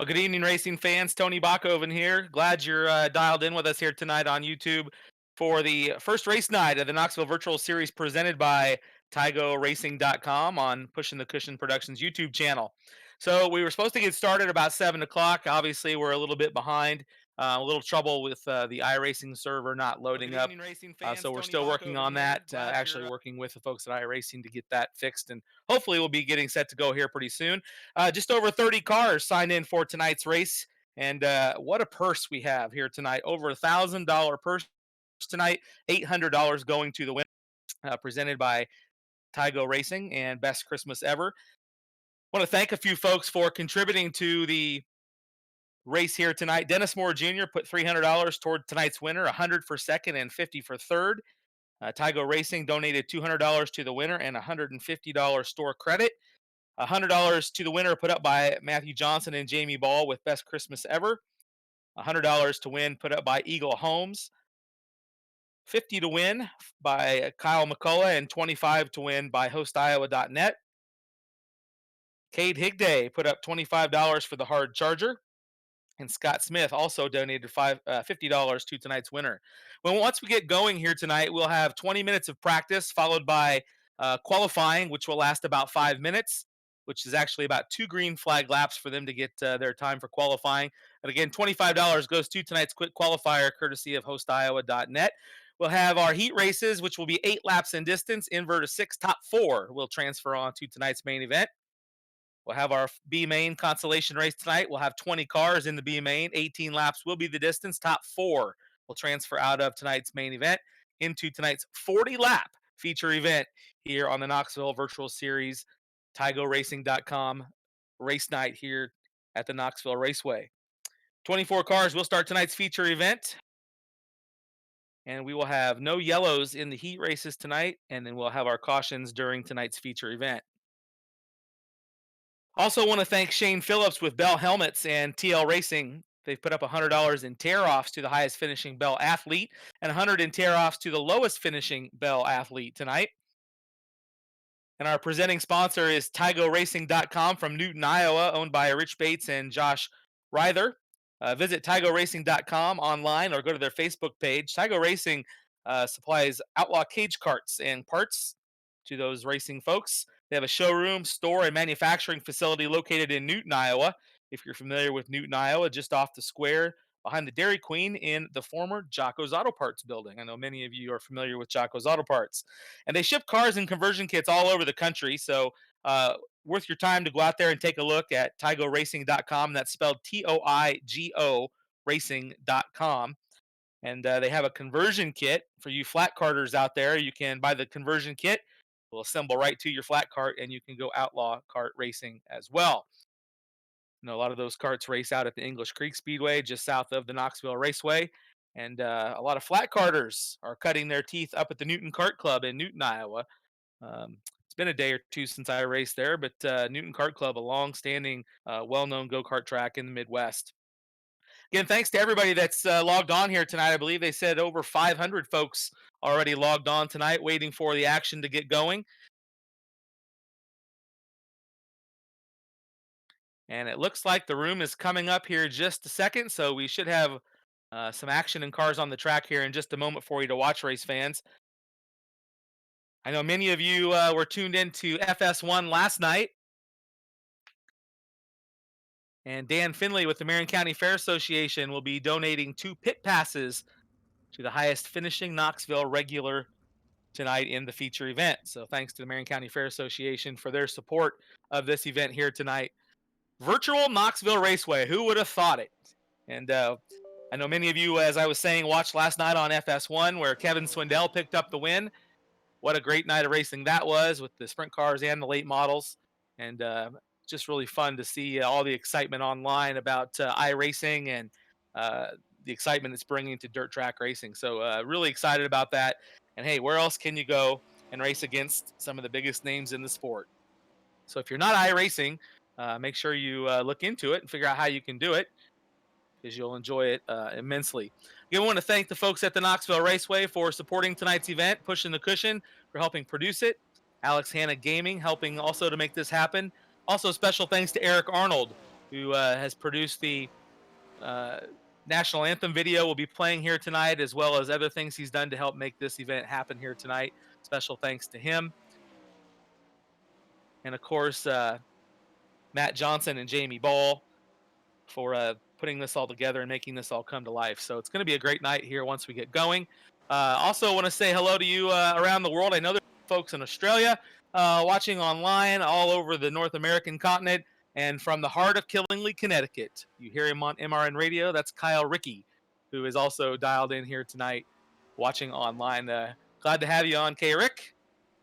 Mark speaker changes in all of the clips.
Speaker 1: Well, good evening, racing fans. Tony Bachoven here. Glad you're dialed in with us here tonight on YouTube for the first race night of the Knoxville Virtual Series presented by TygoRacing.com on Pushing the Cushion Productions YouTube channel. So we were supposed to get started about 7 o'clock. Obviously, we're a little bit behind. A little trouble with the iRacing server not
Speaker 2: Well, good
Speaker 1: loading up.
Speaker 2: evening, racing fans.
Speaker 1: So we're
Speaker 2: Tony
Speaker 1: still working
Speaker 2: Bachoven
Speaker 1: on
Speaker 2: here.
Speaker 1: that.
Speaker 2: Glad
Speaker 1: Actually
Speaker 2: you're.
Speaker 1: working with the folks at iRacing to get that fixed, and hopefully we'll be getting set to go here pretty soon. Just over 30 cars signed in for tonight's race, and what a purse we have here tonight! Over $1,000 purse tonight, $800 going to the winner, presented by Tygo Racing and Best Christmas Ever. Want to thank a few folks for contributing to the race here tonight. Dennis Moore Jr. put $300 toward tonight's winner, 100 for second and 50 for third. Tygo Racing donated $200 to the winner and $150 store credit. $100 to the winner put up by Matthew Johnson and Jamie Ball with Best Christmas Ever. $100 to win put up by Eagle Holmes. 50 to win by Kyle McCullough and 25 to win by HostIowa.net. Cade Higday put up $25 for the hard charger. And Scott Smith also donated $50 to tonight's winner. Well, once we get going here tonight, we'll have 20 minutes of practice followed by qualifying, which will last about 5 minutes, which is actually about 2 green flag laps for them to get their time for qualifying. And again, $25 goes to tonight's quick qualifier, courtesy of HostIowa.net. We'll have our heat races, which will be 8 laps in distance. Invert of 6, top 4 will transfer on to tonight's main event. We'll have our B main consolation race tonight. We'll have 20 cars in the B main. 18 laps will be the distance. Top 4 will transfer out of tonight's main event into tonight's 40 lap feature event here on the Knoxville Virtual Series, TygoRacing.com race night here at the Knoxville Raceway. 24 cars will start tonight's feature event. And we will have no yellows in the heat races tonight. And then we'll have our cautions during tonight's feature event. Also want to thank Shane Phillips with Bell Helmets and TL Racing. They've put up $100 in tear-offs to the highest finishing Bell athlete and 100 in tear-offs to the lowest finishing Bell athlete tonight. And our presenting sponsor is TygoRacing.com from Newton, Iowa, owned by Rich Bates and Josh Ryther. Visit TygoRacing.com online or go to their Facebook page. Tygo Racing supplies outlaw cage carts and parts to those racing folks. They have a showroom, store, and manufacturing facility located in Newton, Iowa. If you're familiar with Newton, Iowa, just off the square behind the Dairy Queen in the former Jocko's Auto Parts building. I know many of you are familiar with Jocko's Auto Parts. And they ship cars and conversion kits all over the country. So, worth your time to go out there and take a look at TygoRacing.com. That's spelled Toigo racing.com. And they have a conversion kit for you flat carters out there. You can buy the conversion kit. Will assemble right to your flat cart, and you can go outlaw kart racing as well. You know, a lot of those carts race out at the English Creek Speedway, just south of the Knoxville Raceway. And a lot of flat carters are cutting their teeth up at the Newton Kart Club in Newton, Iowa. It's been a day or two since I raced there, but Newton Kart Club, a long-standing, well-known go-kart track in the Midwest. Again, thanks to everybody that's logged on here tonight. I believe they said over 500 folks already logged on tonight, waiting for the action to get going. And it looks like the room is coming up here just a second, so we should have some action and cars on the track here in just a moment for you to watch, race fans. I know many of you were tuned into FS1 last night. And Dan Finley with the Marion County Fair Association will be donating 2 pit passes to the highest finishing Knoxville regular tonight in the feature event. So thanks to the Marion County Fair Association for their support of this event here tonight. Virtual Knoxville Raceway. Who would have thought it? And I know many of you, as I was saying, watched last night on FS1 where Kevin Swindell picked up the win. What a great night of racing that was with the sprint cars and the late models. And just really fun to see all the excitement online about iRacing and the excitement it's bringing to dirt track racing. So really excited about that. And hey, where else can you go and race against some of the biggest names in the sport? So if you're not iRacing, make sure you look into it and figure out how you can do it, because you'll enjoy it immensely. Again, I want to thank the folks at the Knoxville Raceway for supporting tonight's event, Pushing the Cushion for helping produce it, Alex Hanna Gaming helping also to make this happen. Also, special thanks to Eric Arnold, who has produced the uh, national anthem video, will be playing here tonight, as well as other things he's done to help make this event happen here tonight. Special thanks to him. And of course, Matt Johnson and Jamie Ball for putting this all together and making this all come to life. So it's going to be a great night here once we get going. Also, want to say hello to you around the world. I know there's folks in Australia watching online, all over the North American continent, and from the heart of Killingly, Connecticut. You hear him on MRN Radio. That's Kyle Rickey, who is also dialed in here tonight watching online. Glad to have you on, K-Rick,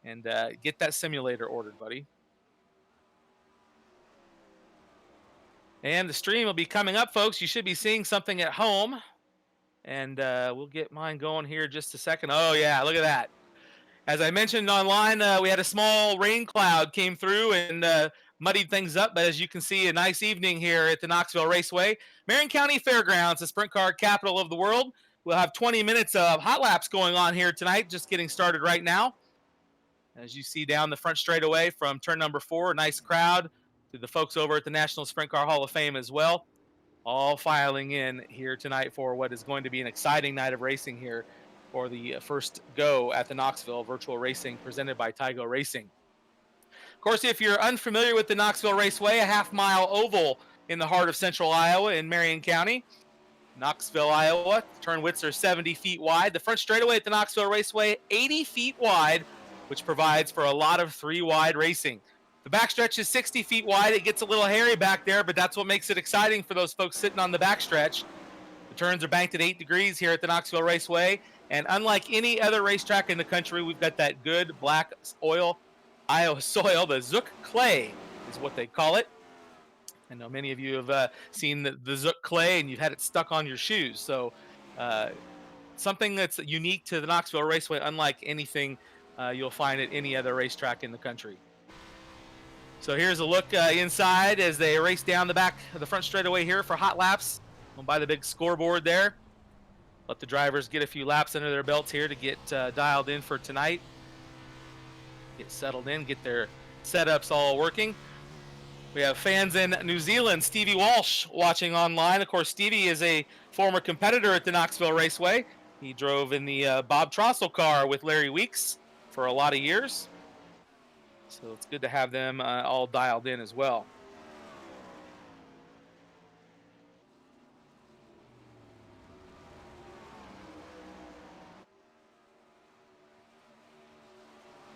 Speaker 1: and get that simulator ordered, buddy. And the stream will be coming up, folks. You should be seeing something at home. And we'll get mine going here just a second. Oh, yeah, look at that. As I mentioned online, we had a small rain cloud came through and muddied things up. But as you can see, a nice evening here at the Knoxville Raceway. Marion County Fairgrounds, the sprint car capital of the world. We'll have 20 minutes of hot laps going on here tonight, just getting started right now. As you see down the front straightaway from turn number 4, a nice crowd. To the folks over at the National Sprint Car Hall of Fame as well, all filing in here tonight for what is going to be an exciting night of racing here for the first go at the Knoxville Virtual Racing presented by Tygo Racing. Of course, if you're unfamiliar with the Knoxville Raceway, a half-mile oval in the heart of central Iowa in Marion County, Knoxville, Iowa. Turn widths are 70 feet wide. The front straightaway at the Knoxville Raceway, 80 feet wide, which provides for a lot of 3-wide racing. The backstretch is 60 feet wide. It gets a little hairy back there, but that's what makes it exciting for those folks sitting on the backstretch. The turns are banked at 8 degrees here at the Knoxville Raceway. And unlike any other racetrack in the country, we've got that good black oil, Iowa soil. The Zook clay is what they call it. I know many of you have seen the Zook clay and you've had it stuck on your shoes. So something that's unique to the Knoxville Raceway, unlike anything you'll find at any other racetrack in the country. So here's a look inside as they race down the back of the front straightaway here for hot laps. By the big scoreboard there. Let the drivers get a few laps under their belts here to get dialed in for tonight. Get settled in, get their setups all working. We have fans in New Zealand. Stevie Walsh watching online. Of course, Stevie is a former competitor at the Knoxville Raceway. He drove in the Bob Trossel car with Larry Weeks for a lot of years. So it's good to have them all dialed in as well.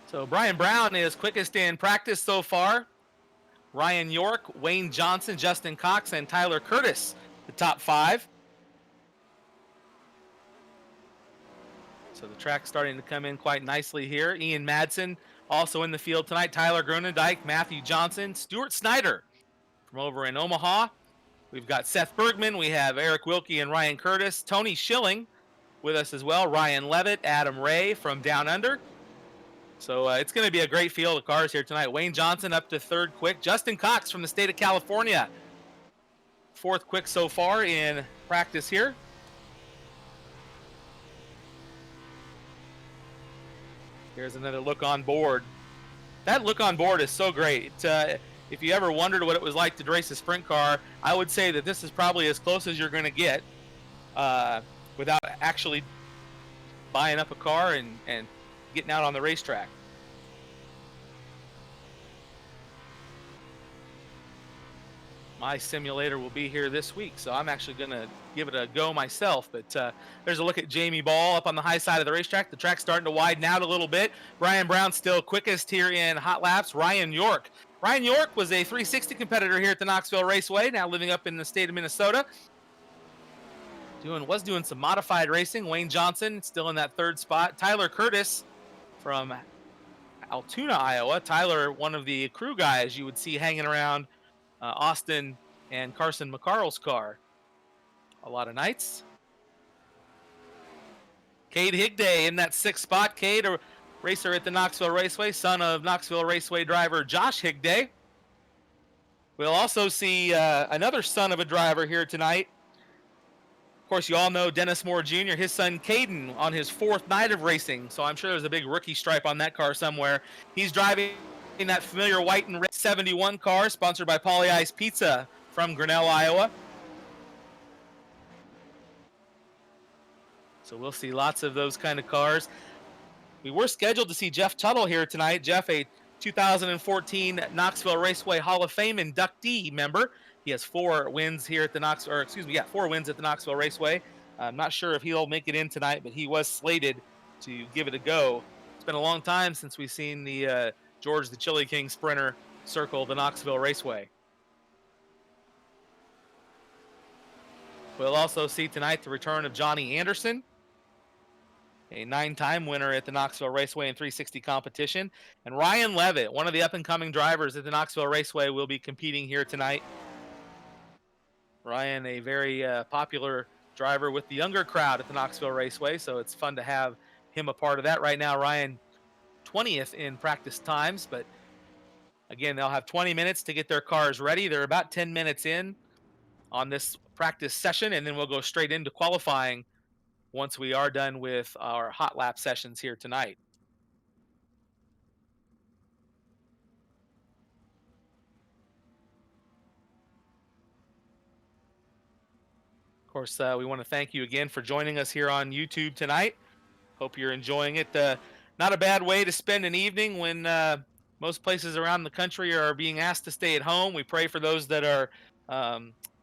Speaker 1: So Brian Brown is quickest in practice so far. Ryan York, Wayne Johnson, Justin Cox, and Tyler Curtis, the top 5. So the track's starting to come in quite nicely here. Ian Madsen also in the field tonight. Tyler Gronendijk, Matthew Johnson, Stuart Snyder from over in Omaha. We've got Seth Bergman. We have Eric Wilkie and Ryan Curtis. Tony Schilling with us as well. Ryan Levitt, Adam Ray from Down Under. So it's going to be a great field of cars here tonight. Wayne Johnson up to 3rd quick. Justin Cox from the state of California, 4th quick so far in practice here. Here's another look on board. That look on board is so great. If you ever wondered what it was like to race a sprint car, I would say that this is probably as close as you're going to get without actually buying up a car and getting out on the racetrack. My simulator will be here this week, so I'm actually going to give it a go myself. But there's a look at Jamie Ball up on the high side of the racetrack. The track's starting to widen out a little bit. Brian Brown still quickest here in hot laps. Ryan York was a 360 competitor here at the Knoxville Raceway, now living up in the state of Minnesota. Was doing some modified racing. Wayne Johnson still in that 3rd spot. Tyler Curtis from Altoona, Iowa. Tyler, one of the crew guys you would see hanging around Austin and Carson McCarl's car a lot of nights. Cade Higday in that 6th spot. Cade, a racer at the Knoxville Raceway, son of Knoxville Raceway driver Josh Higday. We'll also see another son of a driver here tonight. Of course, you all know Dennis Moore Jr., his son Caden, on his 4th night of racing. So I'm sure there's a big rookie stripe on that car somewhere. He's driving in that familiar white and red 71 car, sponsored by Poly Ice Pizza from Grinnell, Iowa. So we'll see lots of those kind of cars. We were scheduled to see Jeff Tuttle here tonight. Jeff, a 2014 Knoxville Raceway Hall of Fame inductee member. He has 4 wins here at the 4 wins at the Knoxville Raceway. I'm not sure if he'll make it in tonight, but he was slated to give it a go. It's been a long time since we've seen the George the Chili King sprinter circle the Knoxville Raceway. We'll also see tonight the return of Johnny Anderson, a 9-time winner at the Knoxville Raceway in 360 competition. And Ryan Levitt, one of the up-and-coming drivers at the Knoxville Raceway, will be competing here tonight. Ryan, a very popular driver with the younger crowd at the Knoxville Raceway, so it's fun to have him a part of that. Right now, Ryan 20th in practice times, but again, they'll have 20 minutes to get their cars ready. They're about 10 minutes in on this practice session, and then we'll go straight into qualifying once we are done with our hot lap sessions here tonight. Of course, we want to thank you again for joining us here on YouTube tonight. Hope you're enjoying it. Not a bad way to spend an evening when most places around the country are being asked to stay at home. We pray for those that are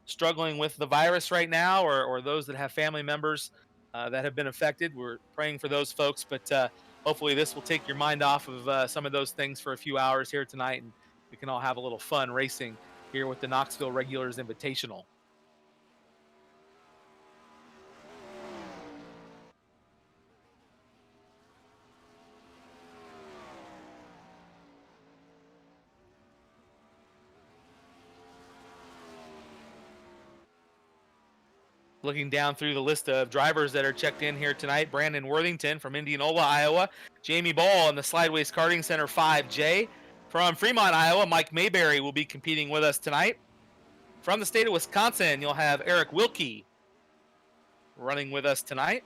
Speaker 1: struggling with the virus right now, or those that have family members that have been affected. We're praying for those folks, but hopefully this will take your mind off of some of those things for a few hours here tonight, and we can all have a little fun racing here with the Knoxville Regulars Invitational. Looking down through the list of drivers that are checked in here tonight, Brandon Worthington from Indianola, Iowa. Jamie Ball in the Slideways Karting Center 5J. From Fremont, Iowa, Mike Mayberry will be competing with us tonight. From the state of Wisconsin, you'll have Eric Wilkie running with us tonight.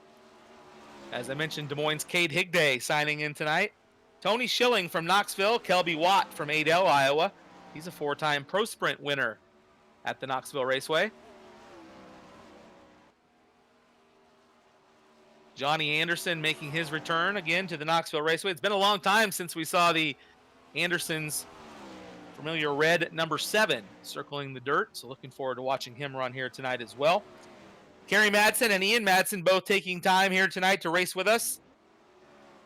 Speaker 1: As I mentioned, Des Moines' Cade Higday signing in tonight. Tony Schilling from Knoxville, Kelby Watt from Adel, Iowa. He's a 4-time Pro Sprint winner at the Knoxville Raceway. Johnny Anderson making his return again to the Knoxville Raceway. It's been a long time since we saw the Andersons' familiar red number 7 circling the dirt, so looking forward to watching him run here tonight as well. Kerry Madsen and Ian Madsen both taking time here tonight to race with us.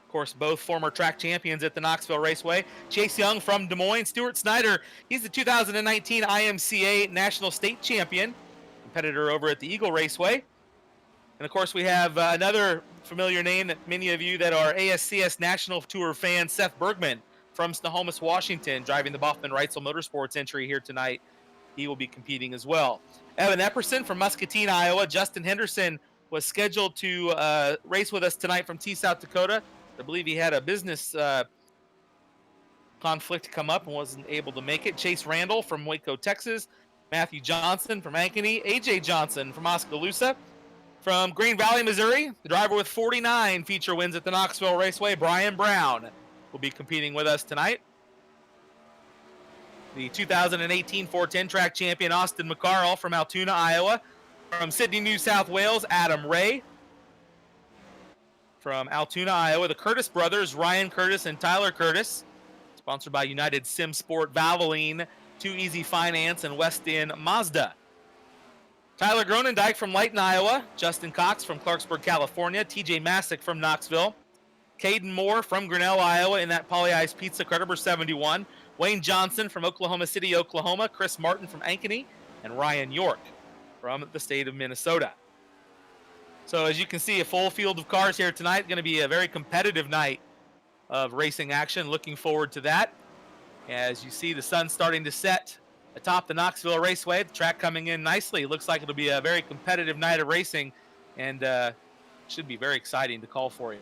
Speaker 1: Of course, both former track champions at the Knoxville Raceway. Chase Young from Des Moines. Stuart Snyder, he's the 2019 IMCA National State Champion, competitor over at the Eagle Raceway. And of course, we have another familiar name that many of you that are ASCS National Tour fans, Seth Bergman from Snohomish, Washington, driving the Baughman-Reitzel Motorsports entry here tonight. He will be competing as well. Evan Epperson from Muscatine, Iowa. Justin Henderson was scheduled to race with us tonight from T, South Dakota. I believe he had a business conflict come up and wasn't able to make it. Chase Randall from Waco, Texas. Matthew Johnson from Ankeny. AJ Johnson from Oskaloosa. From Green Valley, Missouri, the driver with 49 feature wins at the Knoxville Raceway, Brian Brown, will be competing with us tonight. The 2018 410 track champion, Austin McCarl from Altoona, Iowa. From Sydney, New South Wales, Adam Ray. From Altoona, Iowa, the Curtis brothers, Ryan Curtis and Tyler Curtis. Sponsored by United Sim Sport, Valvoline, 2 Easy Finance, and West End Mazda. Tyler Gronendijk from Layton, Iowa. Justin Cox from Clarksburg, California. TJ Masick from Knoxville. Caden Moore from Grinnell, Iowa in that Poly Ice Pizza car number 71. Wayne Johnson from Oklahoma City, Oklahoma. Chris Martin from Ankeny. And Ryan York from the state of Minnesota. So as you can see, a full field of cars here tonight. Going to be a very competitive night of racing action. Looking forward to that. As you see the sun starting to set atop the Knoxville Raceway, the track coming in nicely. It looks like it'll be a very competitive night of racing, and should be very exciting to call for you.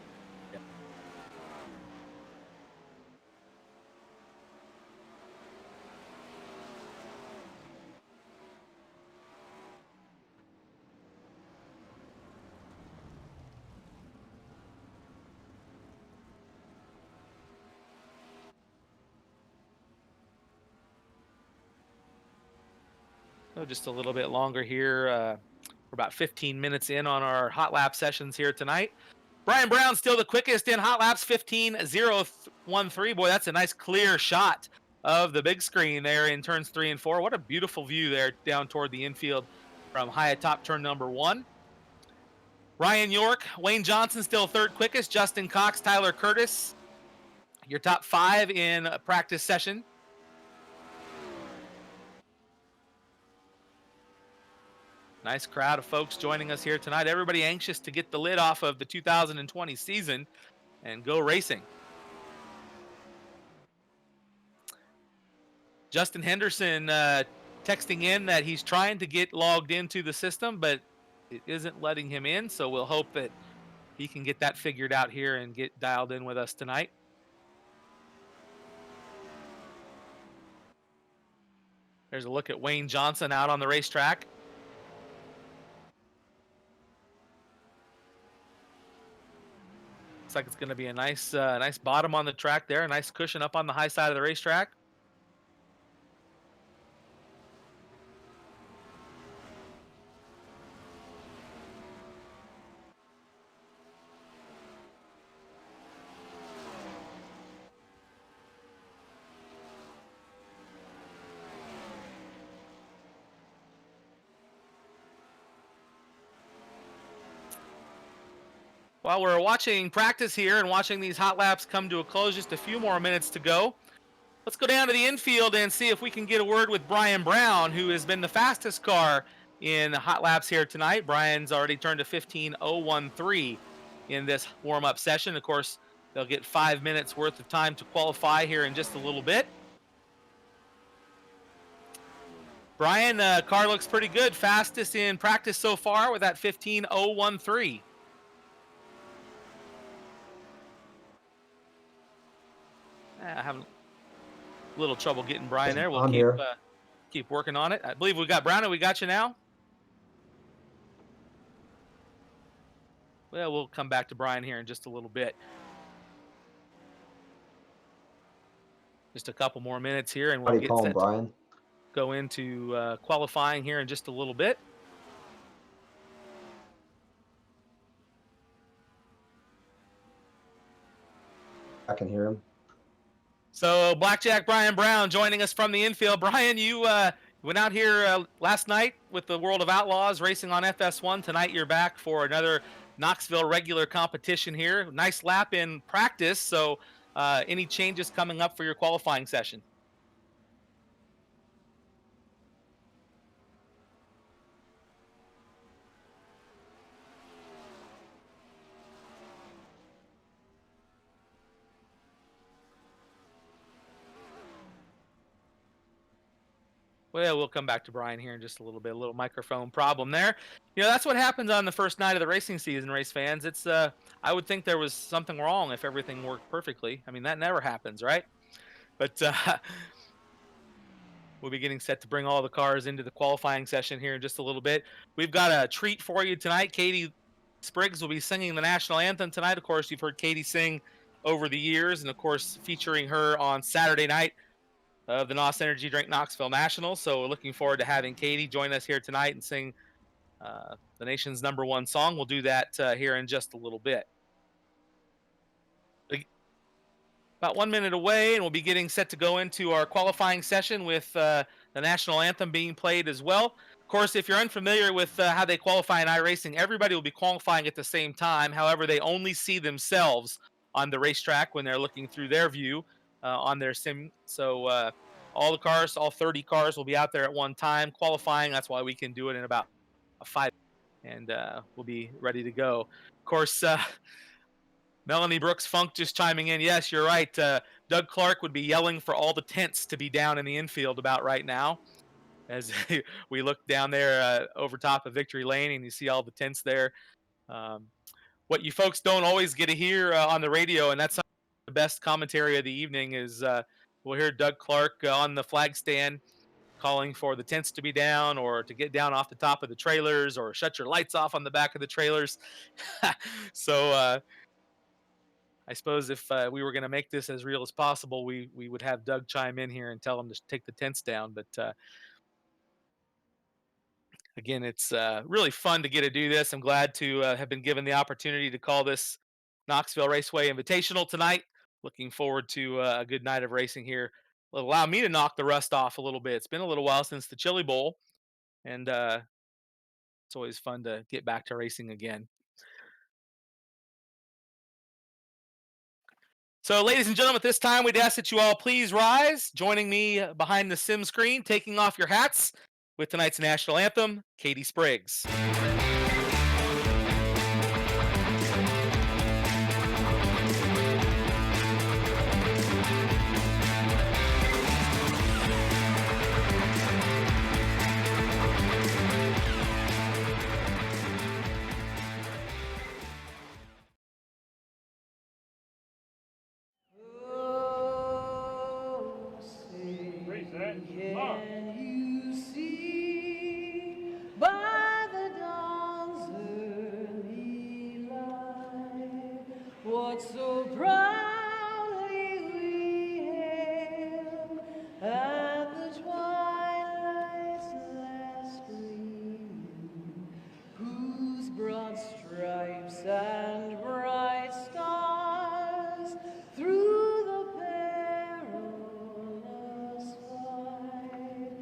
Speaker 1: So just a little bit longer here. We're about 15 minutes in on our hot lap sessions here tonight. Brian Brown still the quickest in hot laps, 15:013. Boy, that's a nice clear shot of the big screen there in turns 3 and 4. What a beautiful view there down toward the infield from high atop turn number 1. Ryan York, Wayne Johnson still third quickest. Justin Cox, Tyler Curtis, your top 5 in a practice session. Nice crowd of folks joining us here tonight. Everybody anxious to get the lid off of the 2020 season and go racing. Justin Henderson texting in that he's trying to get logged into the system, but it isn't letting him in. So we'll hope that he can get that figured out here and get dialed in with us tonight. There's a look at Wayne Johnson out on the racetrack. Looks like it's going to be a nice bottom on the track there, a nice cushion up on the high side of the racetrack. While we're watching practice here and watching these hot laps come to a close, just a few more minutes to go. Let's go down to the infield and see if we can get a word with Brian Brown, who has been the fastest car in the hot laps here tonight. Brian's already turned to 15:013 in this warm-up session. Of course, they'll get 5 minutes worth of time to qualify here in just a little bit. Brian, car looks pretty good. Fastest in practice so far with that 15:013. I have a little trouble getting Brian there. We'll keep working on it. I believe we got Brown and we got you now. Well, we'll come back to Brian here in just a little bit. Just a couple more minutes here and we'll get set to go into qualifying here in just a little bit.
Speaker 2: I can hear him.
Speaker 1: So Blackjack Brian Brown joining us from the infield. Brian, you went out here last night with the World of Outlaws racing on FS1. Tonight you're back for another Knoxville regular competition here. Nice lap in practice. So any changes coming up for your qualifying session? Well, we'll come back to Brian here in just a little bit. A little microphone problem there. You know, that's what happens on the first night of the racing season, race fans. It's I would think there was something wrong if everything worked perfectly. I mean, that never happens, right? But we'll be getting set to bring all the cars into the qualifying session here in just a little bit. We've got a treat for you tonight. Katie Spriggs will be singing the national anthem tonight. Of course, you've heard Katie sing over the years, and of course, featuring her on Saturday night of the NOS Energy Drink Knoxville Nationals. So we're looking forward to having Katie join us here tonight and sing the nation's #1 song. We'll do that here in just a little bit. About 1 minute away, and we'll be getting set to go into our qualifying session with the national anthem being played as well. Of course, if you're unfamiliar with how they qualify in iRacing, everybody will be qualifying at the same time. However, they only see themselves on the racetrack when they're looking through their view on their sim. So all the cars, all 30 cars will be out there at one time qualifying. That's why we can do it in about 5 and we'll be ready to go. Of course, Melanie Brooks Funk just chiming in. Yes, you're right. Doug Clark would be yelling for all the tents to be down in the infield about right now. As we look down there over top of Victory Lane and you see all the tents there. What you folks don't always get to hear on the radio, and that's the best commentary of the evening, is we'll hear Doug Clark on the flag stand calling for the tents to be down or to get down off the top of the trailers or shut your lights off on the back of the trailers. So I suppose if we were going to make this as real as possible, we would have Doug chime in here and tell him to take the tents down. But Again, it's really fun to get to do this. I'm glad to have been given the opportunity to call this Knoxville Raceway Invitational tonight. Looking forward to a good night of racing here. Will allow me to knock the rust off a little bit. It's been a little while since the Chili Bowl, and it's always fun to get back to racing again. So, ladies and gentlemen, at this time, we'd ask that you all please rise, joining me behind the sim screen, taking off your hats with tonight's national anthem, Katie Spriggs.
Speaker 3: Can you see by the dawn's early light what so proudly we hailed at the twilight's last gleaming, whose broad stripes and bright stars through the perilous fight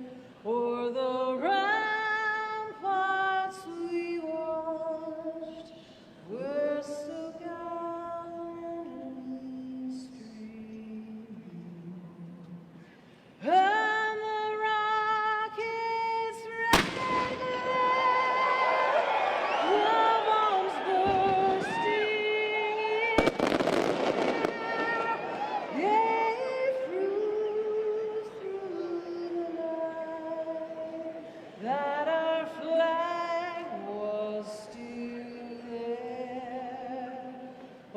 Speaker 3: o'er the ramparts we watched were so gallantly streaming, and the rockets' red glare, the bombs bursting in gave proof through the night that our flag was still there.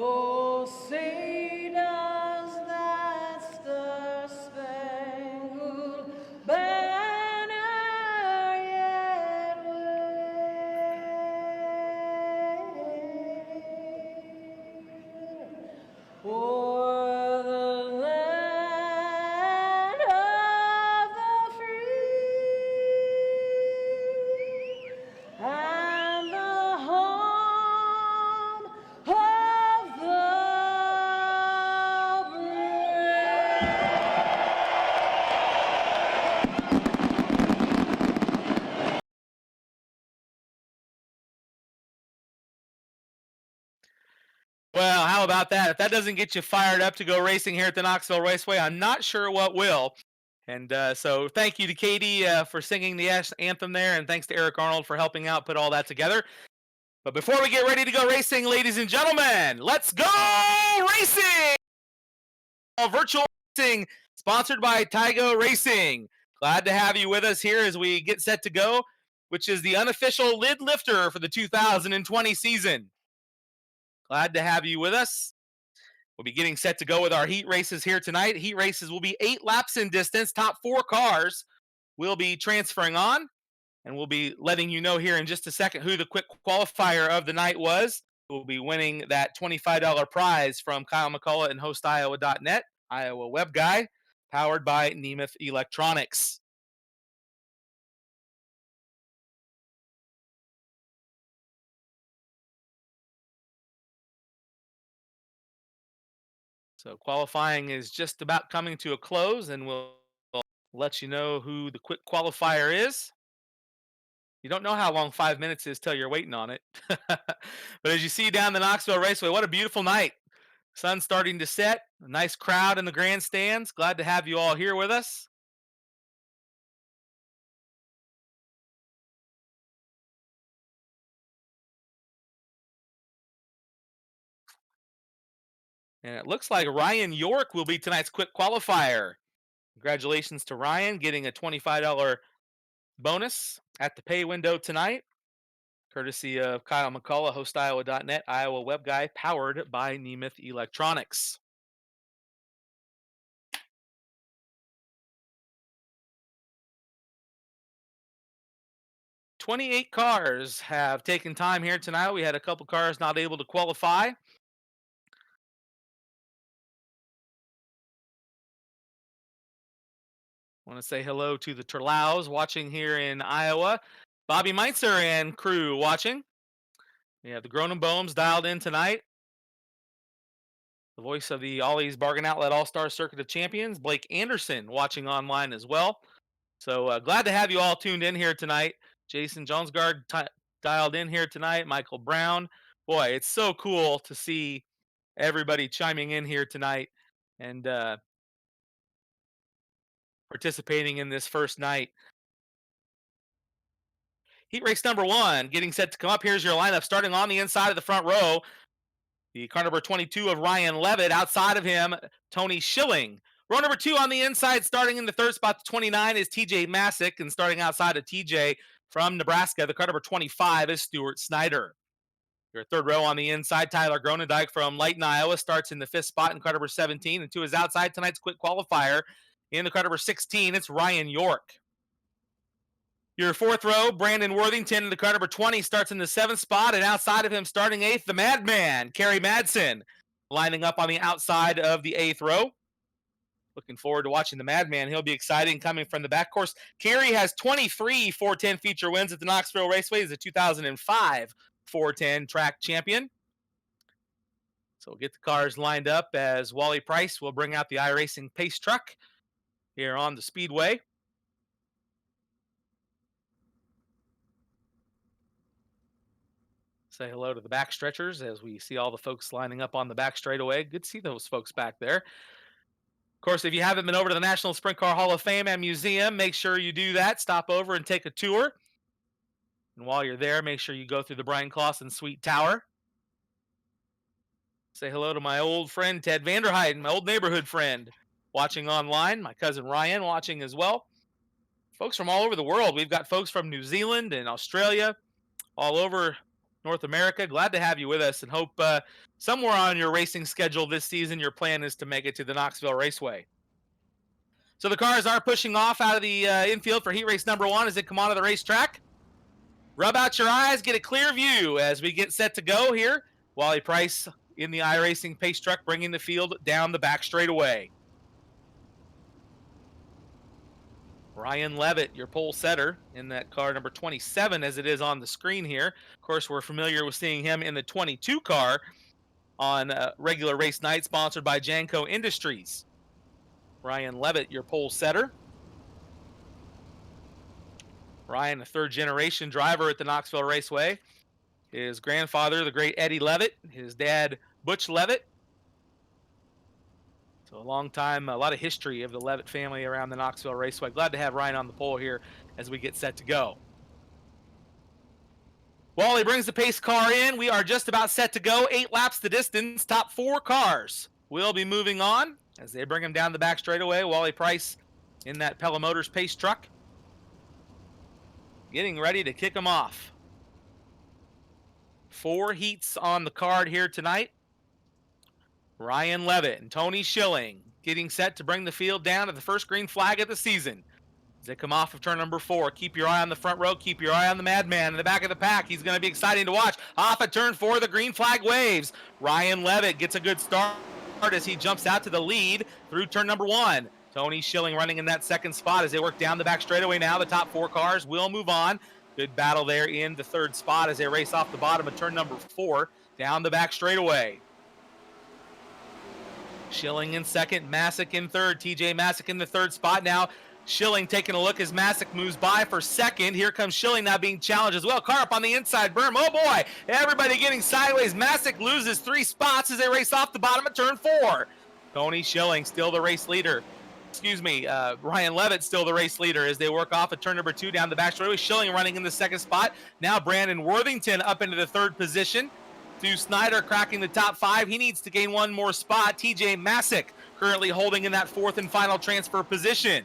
Speaker 3: Oh, say does that star-spangled banner yet wave o'er the land of the free and the home of the
Speaker 1: Well, how about that? If that doesn't get you fired up to go racing here at the Knoxville Raceway, I'm not sure what will. And so, thank you to Katie for singing the anthem there, and thanks to Eric Arnold for helping out put all that together. But before we get ready to go racing, ladies and gentlemen, let's go racing! Virtual racing sponsored by Tygo Racing. Glad to have you with us here as we get set to go, which is the unofficial lid lifter for the 2020 season. Glad to have you with us. We'll be getting set to go with our heat races here tonight. Heat races will be 8 laps in distance. Top 4 cars will be transferring on, and we'll be letting you know here in just a second who the quick qualifier of the night was. We'll be winning that $25 prize from Kyle McCullough and HostIowa.net, Iowa web guy, powered by Nemeth Electronics. So qualifying is just about coming to a close, and we'll let you know who the quick qualifier is. You don't know how long 5 minutes is till you're waiting on it. But as you see down the Knoxville Raceway, what a beautiful night. Sun's starting to set. A nice crowd in the grandstands. Glad to have you all here with us. And it looks like Ryan York will be tonight's quick qualifier. Congratulations to Ryan getting a $25 bonus at the pay window tonight, courtesy of Kyle McCullough, HostIowa.net, Iowa web guy, powered by Nemeth Electronics. "28 cars have taken time here tonight. We had a couple cars not able to qualify. Want to say hello to the Terlows watching here in Iowa. Bobby Meitzer and crew watching. Yeah, the Gronenbohms dialed in tonight. The voice of the Ollie's Bargain Outlet All-Star Circuit of Champions, Blake Anderson, watching online as well. So glad to have you all tuned in here tonight. Jason Jonesgard dialed in here tonight. Michael Brown. Boy, it's so cool to see everybody chiming in here tonight and participating in this first night. Heat race number 1 getting set to come up. Here's your lineup starting on the inside of the front row. The car number 22 of Ryan Levitt. Outside of him, Tony Schilling. Row number 2 on the inside, starting in the third spot, 29 is TJ Masick, and starting outside of TJ from Nebraska, the car number 25 is Stuart Snyder. Your third row on the inside, Tyler Gronendijk from Lighton, Iowa, starts in the fifth spot in car number 17, and to his outside, tonight's quick qualifier in the car number 16, it's Ryan York. Your fourth row, Brandon Worthington in the car number 20 starts in the seventh spot, and outside of him, starting eighth, the Madman, Kerry Madsen, lining up on the outside of the eighth row. Looking forward to watching the Madman. He'll be exciting coming from the back course. Kerry has 23 410 feature wins at the Knoxville Raceway. He's a 2005 410 track champion. So we'll get the cars lined up as Wally Price will bring out the iRacing pace truck here on the speedway. Say hello to the back stretchers as we see all the folks lining up on the back straightaway. Good to see those folks back there. Of course, if you haven't been over to the National Sprint Car Hall of Fame and Museum, make sure you do that. Stop over and take a tour. And while you're there, make sure you go through the Brian Clausen Suite Tower. Say hello to my old friend Ted Vanderheiden, my old neighborhood friend, watching online. My cousin Ryan watching as well. Folks from all over the world. We've got folks from New Zealand and Australia, all over North America. Glad to have you with us and hope somewhere on your racing schedule this season, your plan is to make it to the Knoxville Raceway. So the cars are pushing off out of the infield for heat race number 1 as they come onto the racetrack. Rub out your eyes, get a clear view as we get set to go here. Wally Price in the iRacing pace truck bringing the field down the back straightaway. Ryan Levitt, your pole setter in that car number 27 as it is on the screen here. Of course, we're familiar with seeing him in the 22 car on regular race night, sponsored by Janco Industries. Ryan Levitt, your pole setter. Ryan, a third-generation driver at the Knoxville Raceway. His grandfather, the great Eddie Levitt. His dad, Butch Levitt. So a long time, a lot of history of the Levitt family around the Knoxville Raceway. Glad to have Ryan on the pole here as we get set to go. Wally brings the pace car in. We are just about set to go. 8 laps the distance. Top 4 cars will be moving on as they bring him down the back straightaway. Wally Price in that Pella Motors pace truck, getting ready to kick him off. 4 heats on the card here tonight. Ryan Levitt and Tony Schilling getting set to bring the field down to the first green flag of the season. As they come off of turn number 4, keep your eye on the front row, keep your eye on the Madman in the back of the pack. He's going to be exciting to watch. Off at turn 4, the green flag waves. Ryan Levitt gets a good start as he jumps out to the lead through turn number 1. Tony Schilling running in that second spot as they work down the back straightaway now. The top 4 cars will move on. Good battle there in the third spot as they race off the bottom of turn number 4 down the back straightaway. Schilling in second, Masick in third. TJ Masick in the third spot now. Schilling taking a look as Masick moves by for second. Here comes Schilling now being challenged as well. Car up on the inside berm. Oh boy, everybody getting sideways. Masick loses 3 spots as they race off the bottom of turn 4. Tony Schilling still the race leader. Ryan Levitt still the race leader as they work off at turn number 2 down the back straightaway. Schilling running in the second spot. Now Brandon Worthington up into the third position. Stu Snyder cracking the top 5. He needs to gain 1 more spot. TJ Masick currently holding in that 4th and final transfer position.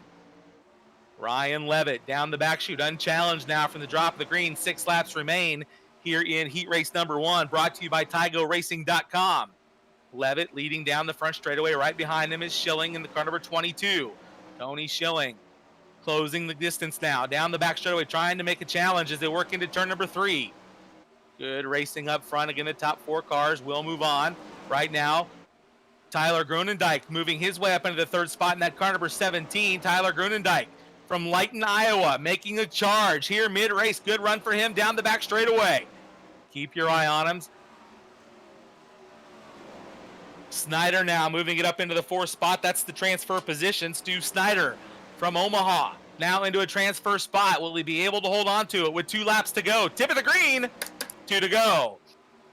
Speaker 1: Ryan Levitt down the back chute, unchallenged now from the drop of the green. 6 laps remain here in heat race number 1, brought to you by TygoRacing.com. Levitt leading down the front straightaway. Right behind him is Schilling in the car number 22. Tony Schilling closing the distance now. Down the back straightaway, trying to make a challenge as they work into turn number 3. Good racing up front. Again, the top 4 cars will move on. Right now, Tyler Gronendijk moving his way up into the third spot in that car number 17. Tyler Gronendijk from Lighton, Iowa, making a charge here mid-race. Good run for him down the back straightaway. Keep your eye on him. Snyder now moving it up into the 4th spot. That's the transfer position. Stu Snyder from Omaha now into a transfer spot. Will he be able to hold on to it with 2 laps to go? Tip of the green, 2 to go.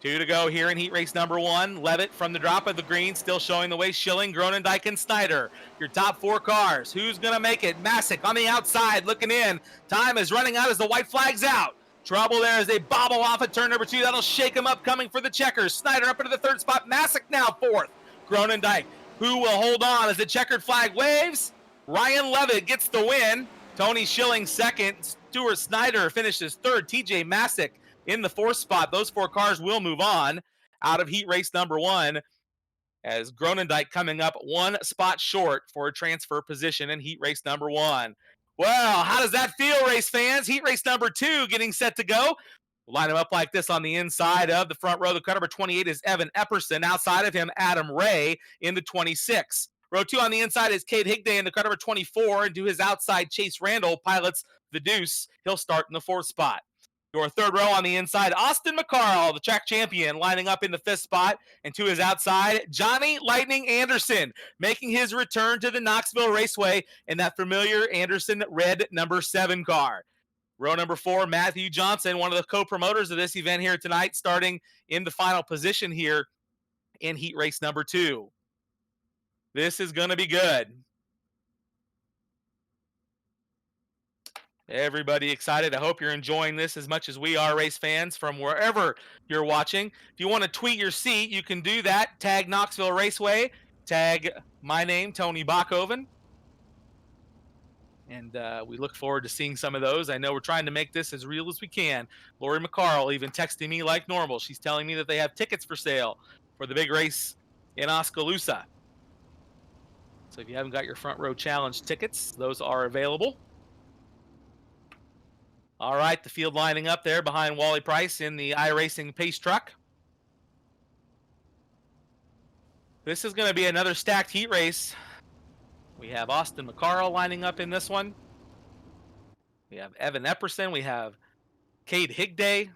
Speaker 1: 2 to go here in heat race number 1. Levitt from the drop of the green, still showing the way. Schilling, Gronendijk, and Snyder. Your top 4 cars. Who's going to make it? Masick on the outside, looking in. Time is running out as the white flag's out. Trouble there as they bobble off at turn number 2. That'll shake him up, coming for the checkers. Snyder up into the 3rd spot. Masick now 4th. Gronendijk, who will hold on as the checkered flag waves. Ryan Levitt gets the win. Tony Schilling 2nd. Stuart Snyder finishes 3rd. TJ Masick in the 4th spot. Those 4 cars will move on out of heat race number 1 as Gronendijk coming up 1 spot short for a transfer position in heat race number 1. Well, how does that feel, race fans? Heat race number 2 getting set to go. We'll line them up like this on the inside of the front row. The car number 28 is Evan Epperson. Outside of him, Adam Ray in the 26. Row 2 on the inside is Cade Higday in the car number 24. And to his outside, Chase Randall pilots the Deuce. He'll start in the 4th spot. Your 3rd row on the inside, Austin McCarl, the track champion, lining up in the 5th spot. And to his outside, Johnny Lightning Anderson, making his return to the Knoxville Raceway in that familiar Anderson red number 7 car. Row number 4, Matthew Johnson, one of the co-promoters of this event here tonight, starting in the final position here in heat race number 2. This is going to be good. Everybody excited. I hope you're enjoying this as much as we are, race fans, from wherever you're watching. If you want to tweet your seat, you can do that. Tag Knoxville Raceway. Tag my name, Tony Bachhoven. And we look forward to seeing some of those. I know we're trying to make this as real as we can. Lori McCarl even texting me like normal. She's telling me that they have tickets for sale for the big race in Oskaloosa. So if you haven't got your front row challenge tickets, those are available. All right, the field lining up there behind Wally Price in the iRacing Pace Truck. This is going to be another stacked heat race. We have Austin McCarl lining up in this one. We have Evan Epperson. We have Cade Higday.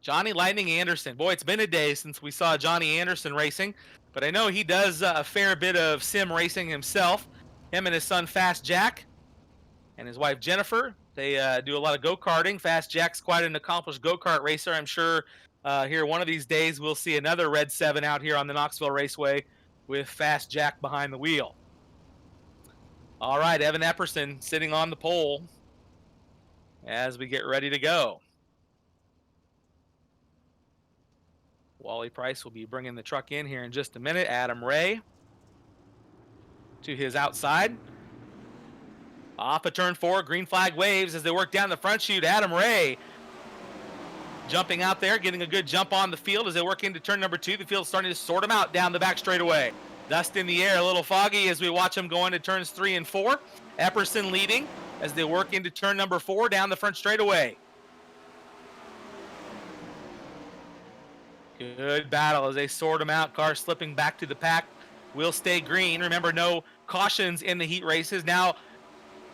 Speaker 1: Johnny Lightning Anderson. Boy, it's been a day since we saw Johnny Anderson racing, but I know he does a fair bit of sim racing himself. Him and his son Fast Jack and his wife Jennifer. They do a lot of go-karting. Fast Jack's quite an accomplished go-kart racer. I'm sure here one of these days we'll see another Red 7 out here on the Knoxville Raceway with Fast Jack behind the wheel. All right, Evan Epperson sitting on the pole as we get ready to go. Wally Price will be bringing the truck in here in just a minute. Adam Ray to his outside. Off of turn 4, green flag waves as they work down the front chute. Adam Ray jumping out there, getting a good jump on the field as they work into turn number 2. The field's starting to sort them out down the back straightaway. Dust in the air, a little foggy as we watch them go into turns 3 and 4. Epperson leading as they work into turn number 4 down the front straightaway. Good battle as they sort them out. Cars slipping back to the pack will stay green. Remember, no cautions in the heat races. Now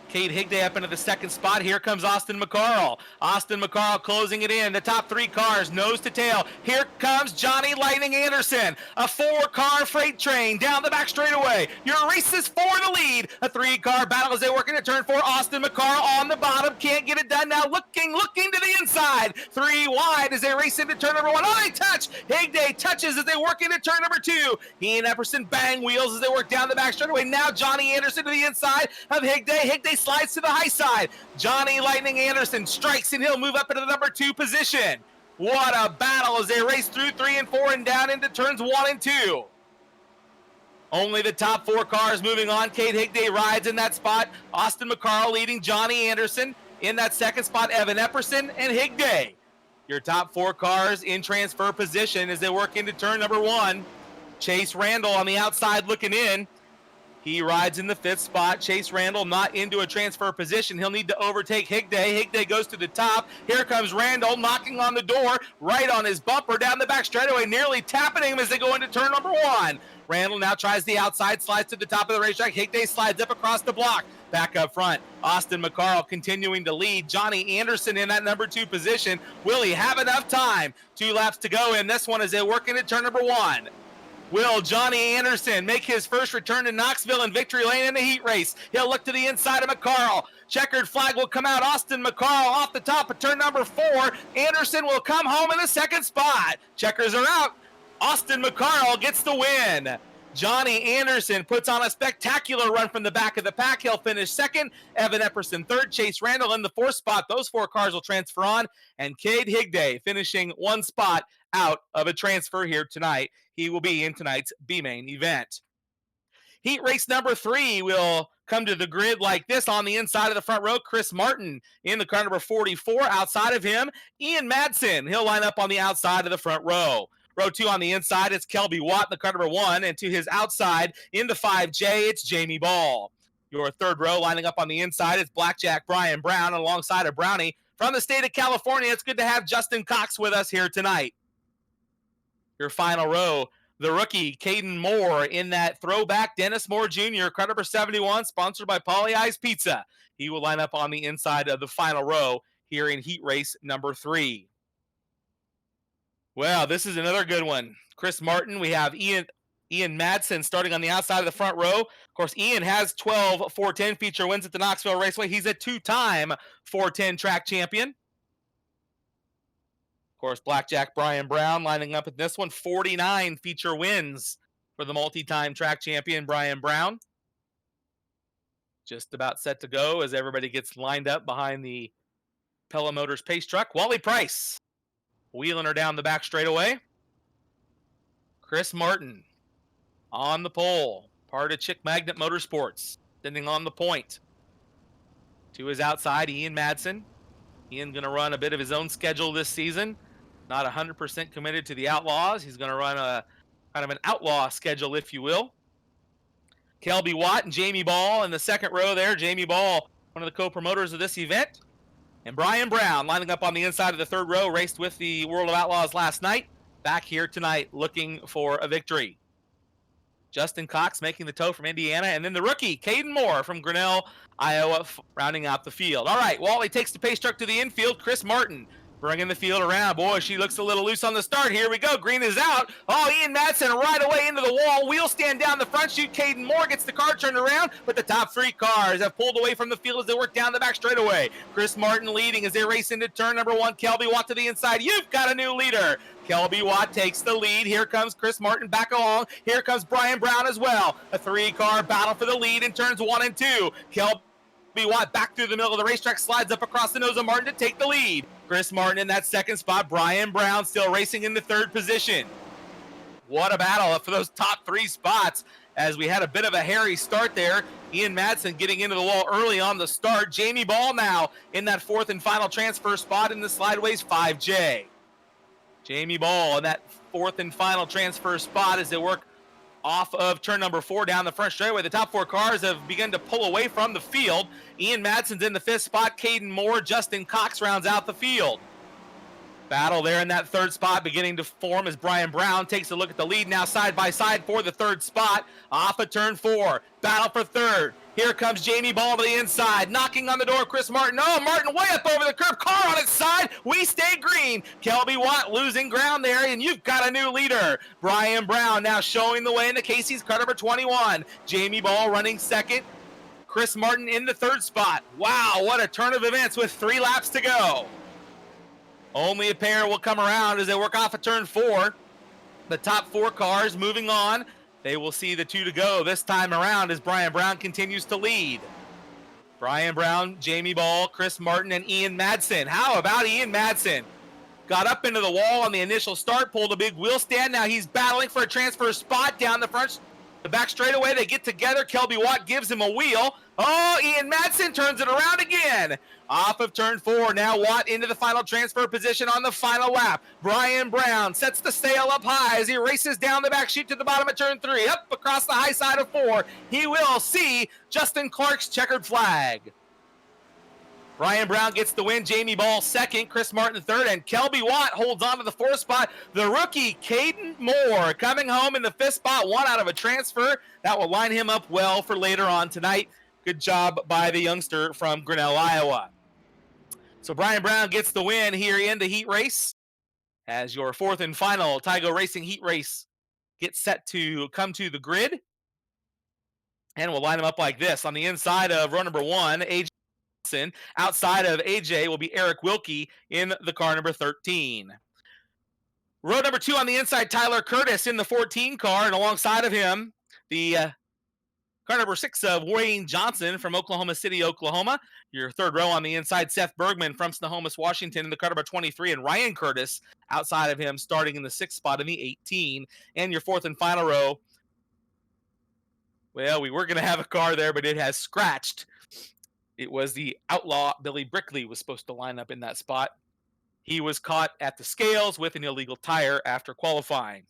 Speaker 1: Cade Higday up into the 2nd spot. Here comes Austin McCarl. Austin McCarl closing it in. The top 3 cars, nose to tail. Here comes Johnny Lightning Anderson. A 4-car freight train down the back straightaway. Your race is for the lead. A 3-car battle as they work into turn 4. Austin McCarl on the bottom. Can't get it done now. Looking to the inside. 3 wide as they race into turn number 1. Oh, they touch. Higday touches as they work into turn number 2. He and Epperson bang wheels as they work down the back straightaway. Now Johnny Anderson to the inside of Higday. Higday slides to the high side. Johnny Lightning Anderson strikes and he'll move up into the number 2 position. What a battle as they race through 3 and 4 and down into turns 1 and 2. Only the top 4 cars moving on. Cade Higday rides in that spot. Austin McCarl leading Johnny Anderson. In that 2nd spot, Evan Epperson and Higday. Your top 4 cars in transfer position as they work into turn number 1. Chase Randall on the outside looking in. He rides in the 5th spot. Chase Randall not into a transfer position. He'll need to overtake Higday. Higday goes to the top. Here comes Randall knocking on the door, right on his bumper down the back straightaway, nearly tapping him as they go into turn number 1. Randall now tries the outside, slides to the top of the racetrack. Higday slides up across the block. Back up front, Austin McCarl continuing to lead. Johnny Anderson in that number 2 position. Will he have enough time? 2 laps to go in this one as they work into turn number 1. Will Johnny Anderson make his first return to Knoxville in victory lane in the heat race? He'll look to the inside of McCarl. Checkered flag will come out. Austin McCarl off the top of turn number 4. Anderson will come home in the second spot. Checkers are out. Austin McCarl gets the win. Johnny Anderson puts on a spectacular run from the back of the pack. He'll finish second. Evan Epperson third. Chase Randall in the 4th spot. Those 4 cars will transfer on. And Cade Higday finishing 1 spot out of a transfer here tonight. He will be in tonight's B-Main event. Heat race number 3 will come to the grid like this on the inside of the front row. Chris Martin in the car number 44. Outside of him, Ian Madsen. He'll line up on the outside of the front row. Row 2 on the inside, it's Kelby Watt in the car number 1, and to his outside in the 5J, it's Jamie Ball. Your 3rd row lining up on the inside, it's Blackjack Brian Brown alongside of Brownie. From the state of California, it's good to have Justin Cox with us here tonight. Your final row, the rookie, Caden Moore in that throwback Dennis Moore Jr., car number 71, sponsored by Polly Eyes Pizza. He will line up on the inside of the final row here in heat race number 3. Well, this is another good one. Chris Martin, we have Ian Madsen starting on the outside of the front row. Of course, Ian has 12 410 feature wins at the Knoxville Raceway. He's a 2-time 410 track champion. Of course, Blackjack Brian Brown lining up at this one. 49 feature wins for the multi-time track champion Brian Brown. Just about set to go as everybody gets lined up behind the Pella Motors pace truck. Wally Price wheeling her down the back straightaway. Chris Martin on the pole, part of Chick Magnet Motorsports, sending on the point. To his outside, Ian Madsen. Ian going to run a bit of his own schedule this season. Not 100% committed to the Outlaws. He's going to run a kind of an outlaw schedule, if you will. Kelby Watt and Jamie Ball in the 2nd row there. Jamie Ball, one of the co-promoters of this event. And Brian Brown lining up on the inside of the 3rd row, raced with the World of Outlaws last night. Back here tonight looking for a victory. Justin Cox making the tow from Indiana. And then the rookie, Caden Moore from Grinnell, Iowa, rounding out the field. All right, Wally takes the pace truck to the infield. Chris Martin bringing the field around. Boy, she looks a little loose on the start. Here we go. Green is out. Oh, Ian Madsen right away into the wall. Wheel stand down the front chute. Caden Moore gets the car turned around, but the top 3 cars have pulled away from the field as they work down the back straightaway. Chris Martin leading as they race into turn number 1. Kelby Watt to the inside. You've got a new leader. Kelby Watt takes the lead. Here comes Chris Martin back along. Here comes Brian Brown as well. A 3-car battle for the lead in turns 1 and 2. Kelby Watt back through the middle of the racetrack, slides up across the nose of Martin to take the lead. Chris Martin in that 2nd spot. Brian Brown still racing in the 3rd position. What a battle for those top 3 spots as we had a bit of a hairy start there. Ian Madsen getting into the wall early on the start. Jamie Ball now in that 4th and final transfer spot in the Slideways 5J. Jamie Ball in that 4th and final transfer spot as they work off of turn number 4 down the front straightaway. The top 4 cars have begun to pull away from the field. Ian Madsen's in the 5th spot. Caden Moore, Justin Cox rounds out the field. Battle there in that 3rd spot beginning to form as Brian Brown takes a look at the lead now side by side for the 3rd spot. Off of turn 4. Battle for 3rd. Here comes Jamie Ball to the inside. Knocking on the door, Chris Martin. Oh, Martin way up over the curb. Car on its side. We stay green. Kelby Watt losing ground there, and you've got a new leader. Brian Brown now showing the way into Casey's car number 21. Jamie Ball running 2nd. Chris Martin in the 3rd spot. Wow, what a turn of events with 3 laps to go. Only a pair will come around as they work off of turn 4. The top 4 cars moving on. They will see the 2 to go this time around as Brian Brown continues to lead. Brian Brown, Jamie Ball, Chris Martin, and Ian Madsen. How about Ian Madsen? Got up into the wall on the initial start, pulled a big wheel stand. Now he's battling for a transfer spot down the front, the back straightaway. They get together. Kelby Watt gives him a wheel. Oh, Ian Madsen turns it around again. Off of turn 4, now Watt into the final transfer position on the final lap. Brian Brown sets the sail up high as he races down the back chute to the bottom of turn 3. Up across the high side of 4. He will see Justin Clark's checkered flag. Ryan Brown gets the win. Jamie Ball second. Chris Martin third. And Kelby Watt holds on to the fourth spot. The rookie, Caden Moore, coming home in the fifth spot. One out of a transfer. That will line him up well for later on tonight. Good job by the youngster from Grinnell, Iowa. So Brian Brown gets the win here in the heat race as your fourth and final Tygo Racing heat race gets set to come to the grid. And we'll line them up like this. On the inside of row number 1, AJ Johnson. Outside of AJ will be Eric Wilkie in the car number 13. Row number 2 on the inside, Tyler Curtis in the 14 car, and alongside of him, the car number 6 of Wayne Johnson from Oklahoma City, Oklahoma. Your third row on the inside, Seth Bergman from Snohomish, Washington in the car number 23, and Ryan Curtis outside of him starting in the 6th spot in the 18. And your fourth and final row, well, we were going to have a car there, but it has scratched. It was the outlaw Billy Brickley was supposed to line up in that spot. He was caught at the scales with an illegal tire after qualifying.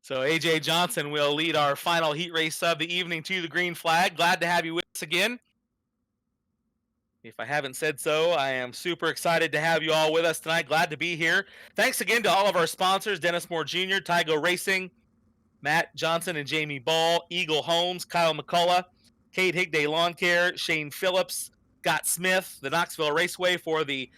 Speaker 1: So AJ Johnson will lead our final heat race of the evening to the green flag. Glad to have you with us again. If I haven't said so, I am super excited to have you all with us tonight. Glad to be here. Thanks again to all of our sponsors, Dennis Moore Jr., Tygo Racing, Matt Johnson and Jamie Ball, Eagle Homes, Kyle McCullough, Kate Higday Lawn Care, Shane Phillips, Scott Smith, the Knoxville Raceway for the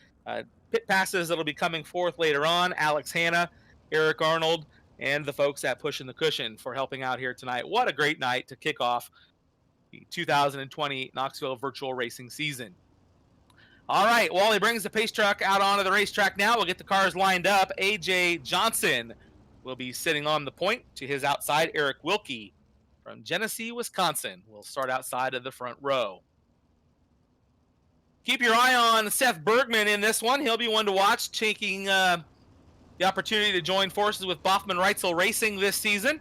Speaker 1: pit passes that'll be coming forth later on, Alex Hanna, Eric Arnold, and the folks at Pushing the Cushion for helping out here tonight. What a great night to kick off the 2020 Knoxville virtual racing season. All right, Wally brings the pace truck out onto the racetrack now. We'll get the cars lined up. AJ Johnson will be sitting on the point. To his outside, Eric Wilkie from Genesee, Wisconsin will start outside of the front row. Keep your eye on Seth Bergman in this one. He'll be one to watch, taking the opportunity to join forces with Boffman Reitzel Racing this season.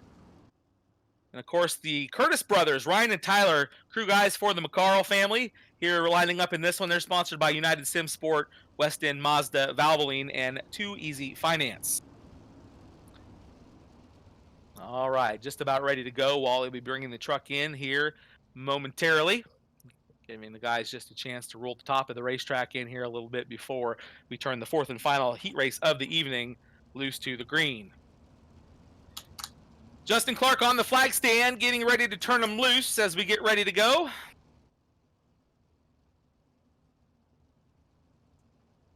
Speaker 1: And, of course, the Curtis brothers, Ryan and Tyler, crew guys for the McCarl family, here lining up in this one. They're sponsored by United Sim Sport, West End Mazda, Valvoline, and 2 Easy Finance. All right, just about ready to go. Wally will be bringing the truck in here momentarily, giving the guys just a chance to roll the top of the racetrack in here a little bit before we turn the fourth and final heat race of the evening loose to the green. Justin Clark on the flag stand, getting ready to turn them loose as we get ready to go.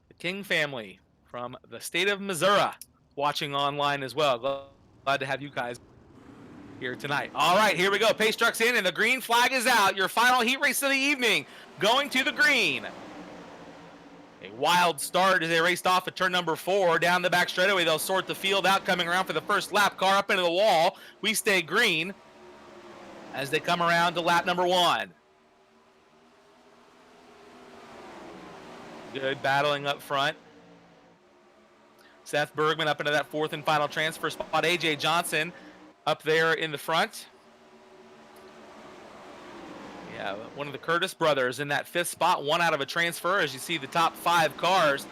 Speaker 1: The King family from the state of Missouri watching online as well. Glad to have you guys here tonight. All right, here we go. Pace truck's in and the green flag is out. Your final heat race of the evening going to the green. A wild start as they raced off at turn number 4 down the back straightaway. They'll sort the field out coming around for the first lap. Car up into the wall. We stay green as they come around to lap number 1. Good battling up front. Seth Bergman up into that fourth and final transfer spot. AJ Johnson up there in the front. Yeah, one of the Curtis brothers in that 5th spot, one out of a transfer. As you see, the top 5 cars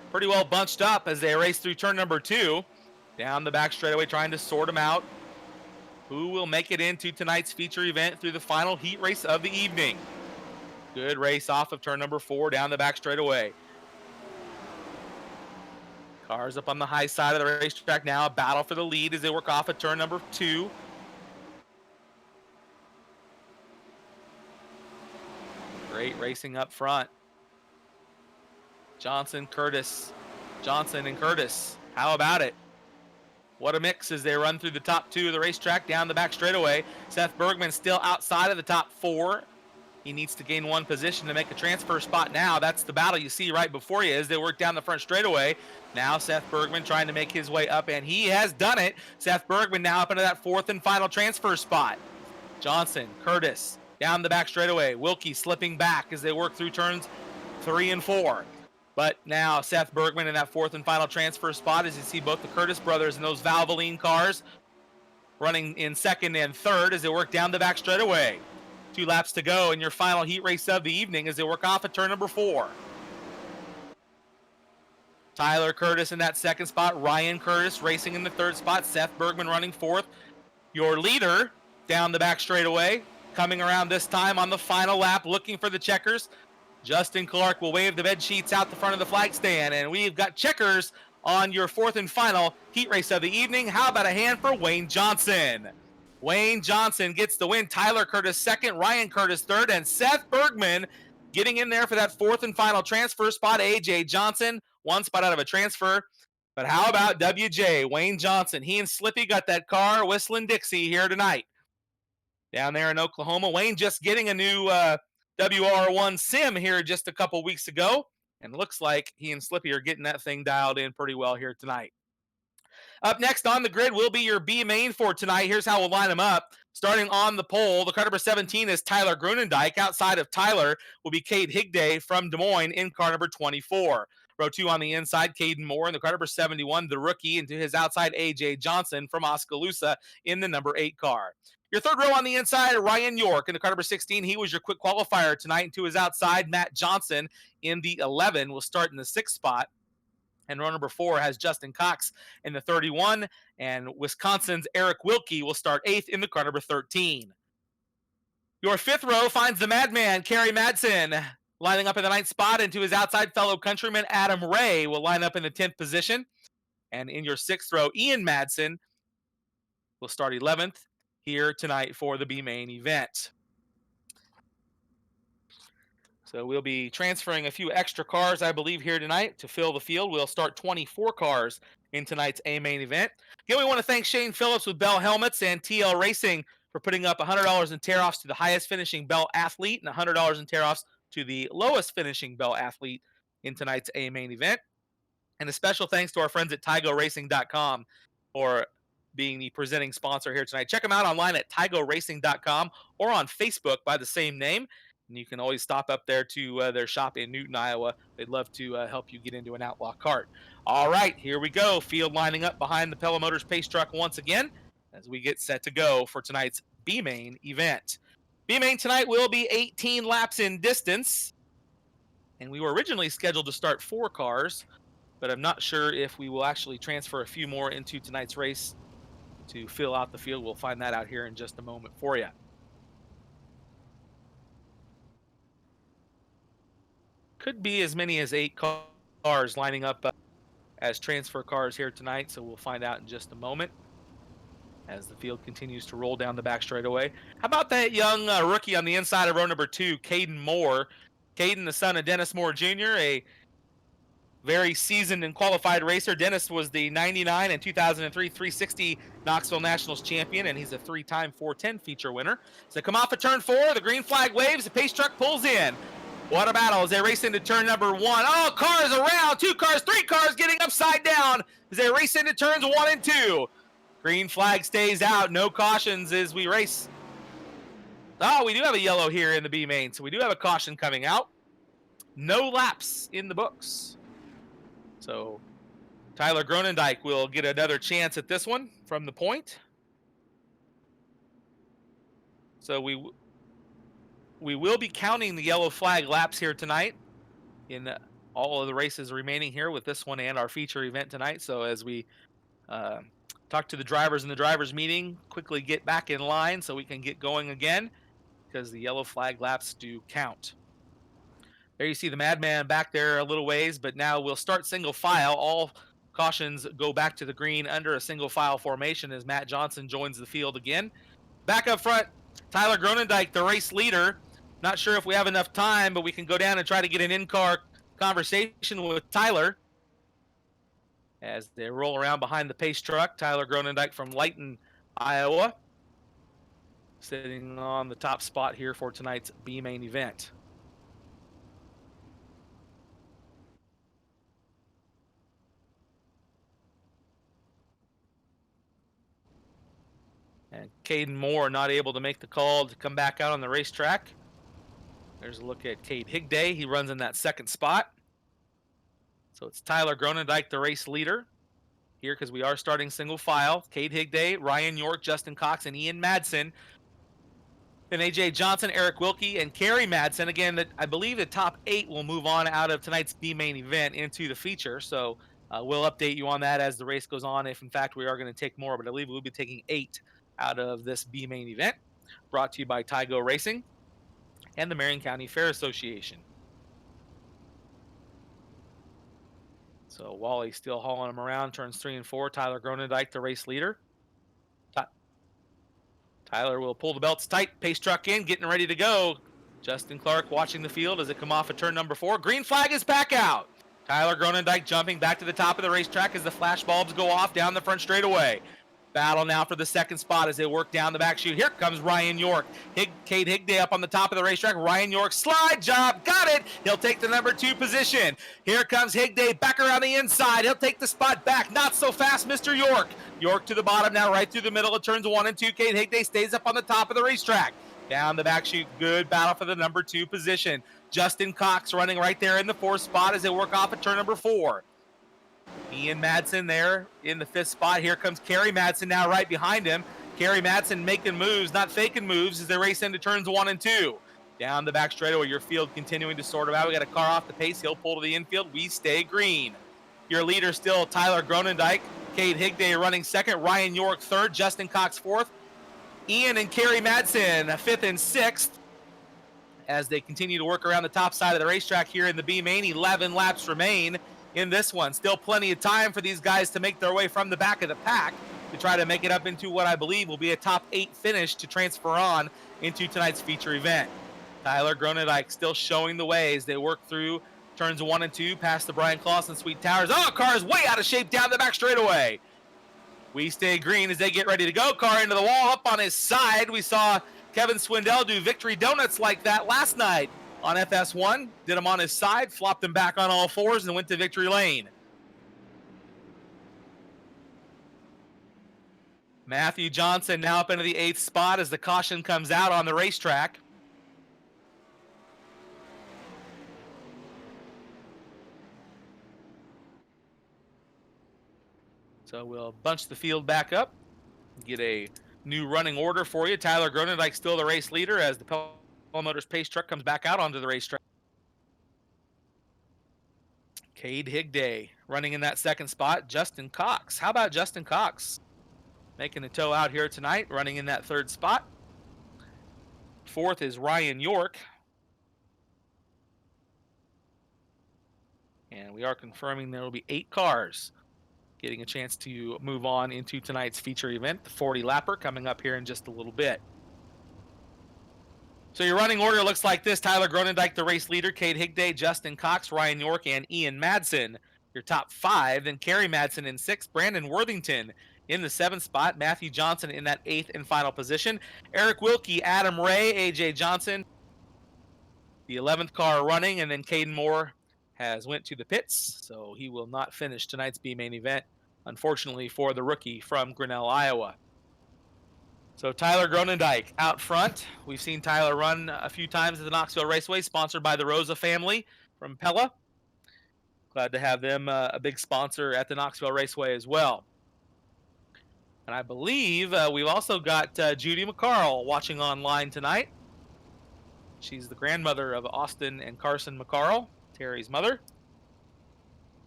Speaker 1: pretty well bunched up as they race through turn number 2. Down the back straightaway, trying to sort them out. Who will make it into tonight's feature event through the final heat race of the evening? Good race off of turn number 4 down the back straightaway. Cars up on the high side of the racetrack now. A battle for the lead as they work off at turn number 2. Great racing up front. Johnson, Curtis. Johnson and Curtis. How about it? What a mix as they run through the top 2 of the racetrack down the back straightaway. Seth Bergman still outside of the top 4. He needs to gain 1 position to make a transfer spot now. That's the battle you see right before you as they work down the front straightaway. Now Seth Bergman trying to make his way up, and he has done it. Seth Bergman now up into that 4th and final transfer spot. Johnson, Curtis, down the back straightaway. Wilkie slipping back as they work through turns 3 and 4. But now Seth Bergman in that 4th and final transfer spot as you see both the Curtis brothers in those Valvoline cars running in 2nd and 3rd as they work down the back straightaway. 2 laps to go in your final heat race of the evening as they work off at turn number 4. Tyler Curtis in that 2nd spot. Ryan Curtis racing in the 3rd spot. Seth Bergman running 4th. Your leader down the back straightaway, coming around this time on the final lap, looking for the checkers. Justin Clark will wave the bed sheets out the front of the flag stand, and we've got checkers on your fourth and final heat race of the evening. How about a hand for Wayne Johnson? Wayne Johnson gets the win. Tyler Curtis second, Ryan Curtis third, and Seth Bergman getting in there for that fourth and final transfer spot. AJ Johnson, one spot out of a transfer. But how about WJ, Wayne Johnson? He and Slippy got that car whistling Dixie here tonight. Down there in Oklahoma, Wayne just getting a new WR1 sim here just a couple weeks ago. And looks like he and Slippy are getting that thing dialed in pretty well here tonight. Up next on the grid will be your B main for tonight. Here's how we'll line them up. Starting on the pole, the car number 17 is Tyler Grunendijk. Outside of Tyler will be Cade Higday from Des Moines in car number 24. Row 2 on the inside, Caden Moore in the car number 71, the rookie, and to his outside, A.J. Johnson from Oskaloosa in the number 8 car. Your third row on the inside, Ryan York in the car number 16. He was your quick qualifier tonight. And to his outside, Matt Johnson in the 11 will start in the 6th spot. And row number 4 has Justin Cox in the 31. And Wisconsin's Eric Wilkie will start 8th in the car number 13. Your 5th row finds the madman, Kerry Madsen, lining up in the 9th spot, and to his outside fellow countryman, Adam Ray, will line up in the 10th position. And in your 6th row, Ian Madsen will start 11th here tonight for the B main event. So we'll be transferring a few extra cars, I believe, here tonight to fill the field. We'll start 24 cars in tonight's A main event. Again, we want to thank Shane Phillips with Bell Helmets and TL Racing for putting up $100 in tear-offs to the highest finishing Bell athlete and $100 in tear-offs to the lowest finishing Bell athlete in tonight's A main event. And a special thanks to our friends at TygoRacing.com for being the presenting sponsor here tonight. Check them out online at TygoRacing.com or on Facebook by the same name. And you can always stop up there to their shop in Newton, Iowa. They'd love to help you get into an Outlaw kart. All right, here we go. Field lining up behind the Pella Motors pace truck once again as we get set to go for tonight's B-Main event. B-Main tonight will be 18 laps in distance. And we were originally scheduled to start 4 cars, but I'm not sure if we will actually transfer a few more into tonight's race to fill out the field. We'll find that out here in just a moment for you. Could be as many as 8 cars lining up as transfer cars here tonight, so we'll find out in just a moment as the field continues to roll down the back straightaway. How about that young rookie on the inside of row number 2, Caden Moore? Caden, the son of Dennis Moore Jr., a very seasoned and qualified racer. Dennis was the 99 and 2003 360 Knoxville Nationals champion, and he's a 3-time 410 feature winner. So come off of turn 4, the green flag waves, the pace truck pulls in. What a battle as they race into turn number 1. Oh, cars around, 2 cars, 3 cars getting upside down as they race into turns 1 and 2. Green flag stays out, no cautions as we race. Oh, we do have a yellow here in the B main, so we do have a caution coming out. No laps in the books. So Tyler Grunendijk will get another chance at this one from the point. So we will be counting the yellow flag laps here tonight in all of the races remaining here with this one and our feature event tonight. So as we talk to the drivers in the drivers meeting, quickly get back in line so we can get going again because the yellow flag laps do count. There you see the madman back there a little ways, but now we'll start single file. All cautions go back to the green under a single file formation as Matt Johnson joins the field again. Back up front, Tyler Grunendijk, the race leader. Not sure if we have enough time, but we can go down and try to get an in-car conversation with Tyler as they roll around behind the pace truck. Tyler Grunendijk from Lighton, Iowa, sitting on the top spot here for tonight's B-Main event. And Caden Moore not able to make the call to come back out on the racetrack. There's a look at Cade Higday. He runs in that 2nd spot. So it's Tyler Grunendijk, the race leader here because we are starting single file. Cade Higday, Ryan York, Justin Cox, and Ian Madsen. Then A.J. Johnson, Eric Wilkie, and Kerry Madsen. Again, I believe the top 8 will move on out of tonight's B-Main event into the feature. So we'll update you on that as the race goes on if, in fact, we are going to take more. But I believe we'll be taking 8 out of this B-Main event. brought to you by Tygo Racing and the Marion County Fair Association. So Wally still hauling him around, turns 3 and 4. Tyler Gronendijk, the race leader. Tyler will pull the belts tight, pace truck in, getting ready to go. Justin Clark watching the field as it come off of turn number 4. Green flag is back out. Tyler Gronendijk jumping back to the top of the racetrack as the flash bulbs go off down the front straightaway. Battle now for the second spot as they work down the back chute. Here comes Ryan York. Cade Higday up on the top of the racetrack. Ryan York, slide job, got it. He'll take the number 2 position. Here comes Higday back around the inside. He'll take the spot back. Not so fast, Mr. York. York to the bottom now, right through the middle of turns 1 and 2. Cade Higday stays up on the top of the racetrack. Down the back chute, good battle for the number 2 position. Justin Cox running right there in the 4th spot as they work off at turn number 4. Ian Madsen there in the 5th spot. Here comes Kerry Madsen now right behind him. Kerry Madsen making moves, not faking moves as they race into turns 1 and 2. Down the back straightaway, your field continuing to sort of out. We got a car off the pace. He'll pull to the infield. We stay green. Your leader still Tyler Gronendijk. Cade Higday running 2nd. Ryan York 3rd. Justin Cox 4th. Ian and Kerry Madsen 5th and 6th as they continue to work around the top side of the racetrack here in the B main. 11 laps remain in this one. Still plenty of time for these guys to make their way from the back of the pack to try to make it up into what I believe will be a top 8 finish to transfer on into tonight's feature event. Tyler Gronendijk still showing the way as they work through turns 1 and 2 past the Brian Clausen Sweet Towers. Oh, car is way out of shape down the back straightaway. We stay green as they get ready to go. Car into the wall, up on his side. We saw Kevin Swindell do victory donuts like that last night on FS1. Did him on his side, flopped him back on all 4s, and went to victory lane. Matthew Johnson now up into the 8th spot as the caution comes out on the racetrack. So we'll bunch the field back up, get a new running order for you. Tyler Gronendijk still the race leader as the Pella Motors pace truck comes back out onto the racetrack. Cade Higday running in that 2nd spot. Justin Cox. How about Justin Cox? Making a tow out here tonight, running in that 3rd spot. 4th is Ryan York. And we are confirming there will be 8 cars getting a chance to move on into tonight's feature event, the 40 lapper, coming up here in just a little bit. So your running order looks like this. Tyler Gronendijk, the race leader. Cade Higday, Justin Cox, Ryan York, and Ian Madsen. Your top 5. Then Kerry Madsen in 6th. Brandon Worthington in the 7th spot. Matthew Johnson in that 8th and final position. Eric Wilkie, Adam Ray, AJ Johnson. The 11th car running. And then Caden Moore has went to the pits, so he will not finish tonight's B main event, unfortunately for the rookie from Grinnell, Iowa. So Tyler Gronendijk out front. We've seen Tyler run a few times at the Knoxville Raceway, sponsored by the Rosa family from Pella. Glad to have them a big sponsor at the Knoxville Raceway as well. And I believe we've also got Judy McCarl watching online tonight. She's the grandmother of Austin and Carson McCarl, Terry's mother.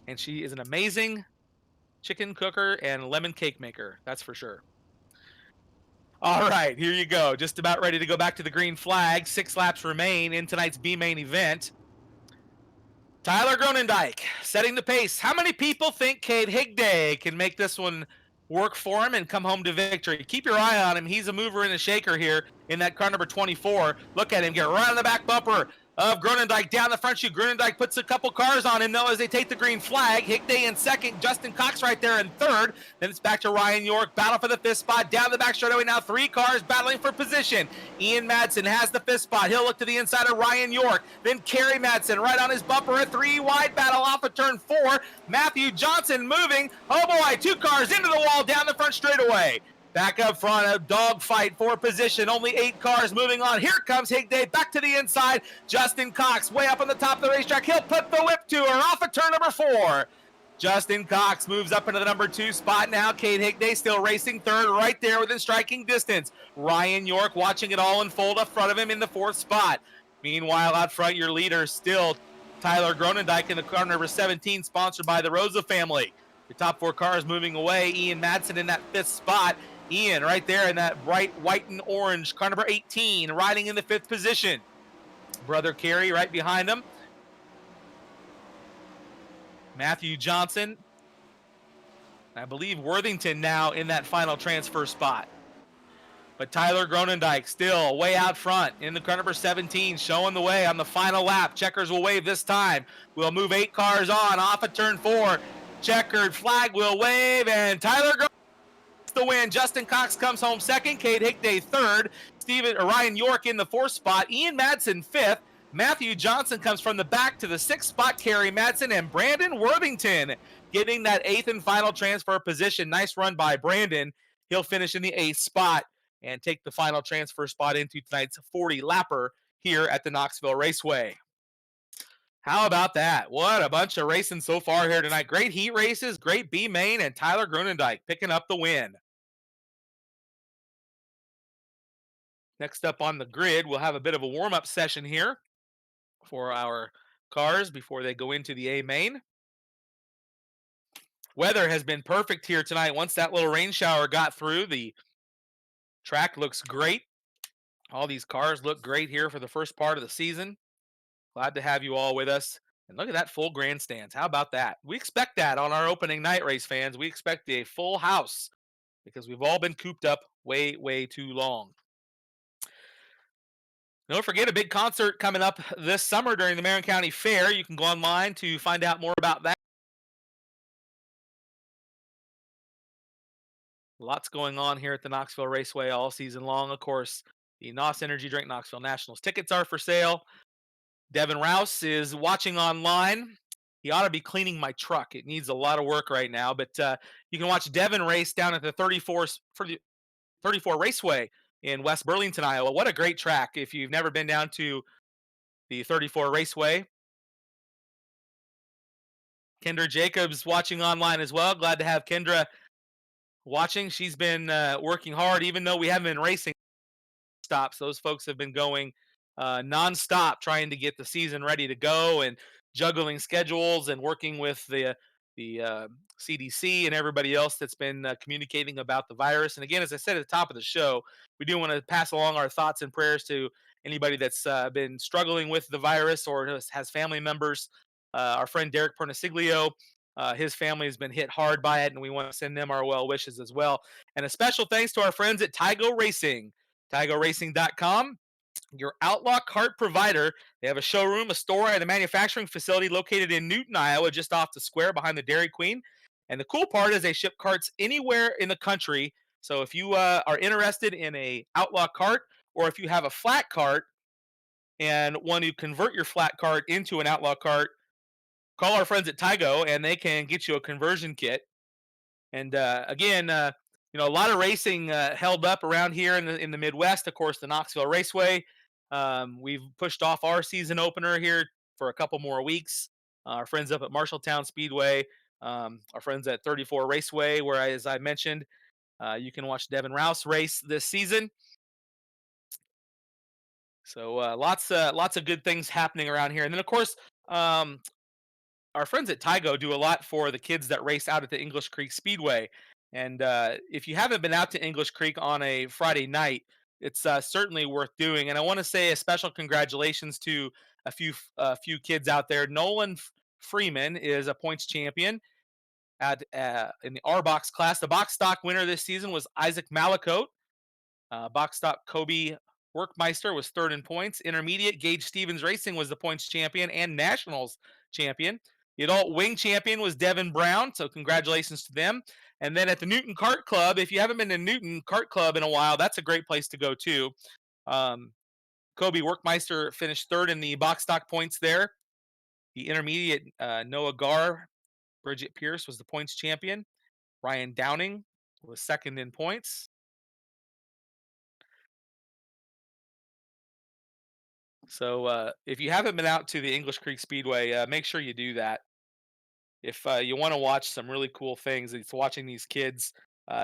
Speaker 1: And she is an amazing chicken cooker and lemon cake maker, that's for sure. All right, here you go. Just about ready to go back to the green flag. 6 laps remain in tonight's B main event. Tyler Gronendijk setting the pace. How many people think Cade Higday can make this one work for him and come home to victory? Keep your eye on him. He's a mover and a shaker here in that car number 24. Look at him get right on the back bumper of Gronendijk down the front chute. Gronendijk puts a couple cars on him, though, as they take the green flag. Higday in 2nd, Justin Cox right there in 3rd. Then it's back to Ryan York. Battle for the 5th spot. Down the back straightaway now. 3 cars battling for position. Ian Madsen has the 5th spot. He'll look to the inside of Ryan York. Then Kerry Madsen right on his bumper. A 3-wide battle off of turn 4. Matthew Johnson moving. Oh boy, 2 cars into the wall down the front straightaway. Back up front, a dogfight for position. Only 8 cars moving on. Here comes Higday back to the inside. Justin Cox way up on the top of the racetrack. He'll put the whip to her off of turn number 4. Justin Cox moves up into the number 2 spot now. Cade Higday still racing 3rd right there within striking distance. Ryan York watching it all unfold up front of him in the 4th spot. Meanwhile, out front, your leader still Tyler Gronendijk in the car number 17, sponsored by the Rosa family. The top 4 cars moving away. Ian Madsen in that 5th spot. Ian right there in that bright white and orange, car number 18, riding in the 5th position. Brother Carey right behind him. Matthew Johnson, I believe Worthington now in that final transfer spot. But Tyler Gronendijk still way out front in the car number 17, showing the way on the final lap. Checkers will wave this time. We'll move 8 cars on off of turn 4. Checkered flag will wave, and Tyler Gronendijk the win. Justin Cox comes home second. Cade Hickday third. Ryan York in the 4th spot. Ian Madsen 5th. Matthew Johnson comes from the back to the 6th spot. Kerry Madsen and Brandon Worthington getting that 8th and final transfer position. Nice run by Brandon. He'll finish in the 8th spot and take the final transfer spot into tonight's 40 lapper here at the Knoxville Raceway. How about that? What a bunch of racing so far here tonight. Great heat races, great B main, and Tyler Gronendijk picking up the win. Next up on the grid, we'll have a bit of a warm-up session here for our cars before they go into the A main. Weather has been perfect here tonight. Once that little rain shower got through, the track looks great. All these cars look great here for the first part of the season. Glad to have you all with us. And look at that full grandstands. How about that? We expect that on our opening night, race fans. We expect a full house because we've all been cooped up way, way too long. Don't forget a big concert coming up this summer during the Marion County Fair. You can go online to find out more about that. Lots going on here at the Knoxville Raceway all season long. Of course, the NOS Energy Drink Knoxville Nationals tickets are for sale. Devin Rouse is watching online. He ought to be cleaning my truck. It needs a lot of work right now, but you can watch Devin race down at the 34 Raceway in West Burlington, Iowa. What a great track if you've never been down to the 34 Raceway. Kendra Jacobs watching online as well. Glad to have Kendra watching. She's been working hard, even though we haven't been racing stops. Those folks have been going nonstop trying to get the season ready to go and juggling schedules and working with the CDC and everybody else that's been communicating about the virus. And again, as I said at the top of the show, we do want to pass along our thoughts and prayers to anybody that's been struggling with the virus or has family members. Our friend Derek Pernasiglio, his family has been hit hard by it, and we want to send them our well wishes as well. And a special thanks to our friends at Tygo Racing, TygoRacing.com. Your Outlaw Kart provider. They have a showroom, a store, and a manufacturing facility located in Newton, Iowa, just off the square behind the Dairy Queen. And the cool part is they ship carts anywhere in the country. So if you are interested in a Outlaw Kart, or if you have a flat cart and want to convert your flat cart into an Outlaw Kart, call our friends at Tygo, and they can get you a conversion kit. And again, a lot of racing held up around here in the Midwest. Of course, the Knoxville Raceway. We've pushed off our season opener here for a couple more weeks. Our friends up at Marshalltown Speedway, our friends at 34 Raceway, where, as I mentioned, you can watch Devin Rouse race this season. So lots of good things happening around here. And then, of course, our friends at Tygo do a lot for the kids that race out at the English Creek Speedway. And if you haven't been out to English Creek on a Friday night, it's certainly worth doing. And I want to say a special congratulations to a few kids out there. Nolan Freeman is a points champion at in the R box class. The box stock winner this season was Isaac Malakote. Box stock Kobe Workmeister was third in points. Intermediate Gage Stevens Racing was the points champion and nationals champion. The adult wing champion was Devin Brown, so congratulations to them. And then at the Newton Kart Club, if you haven't been to Newton Kart Club in a while, that's a great place to go too. Kobe Workmeister finished third in the box stock points there. The intermediate Noah Gar, Bridget Pierce was the points champion. Ryan Downing was second in points. So if you haven't been out to the English Creek Speedway, make sure you do that. If you want to watch some really cool things, it's watching these kids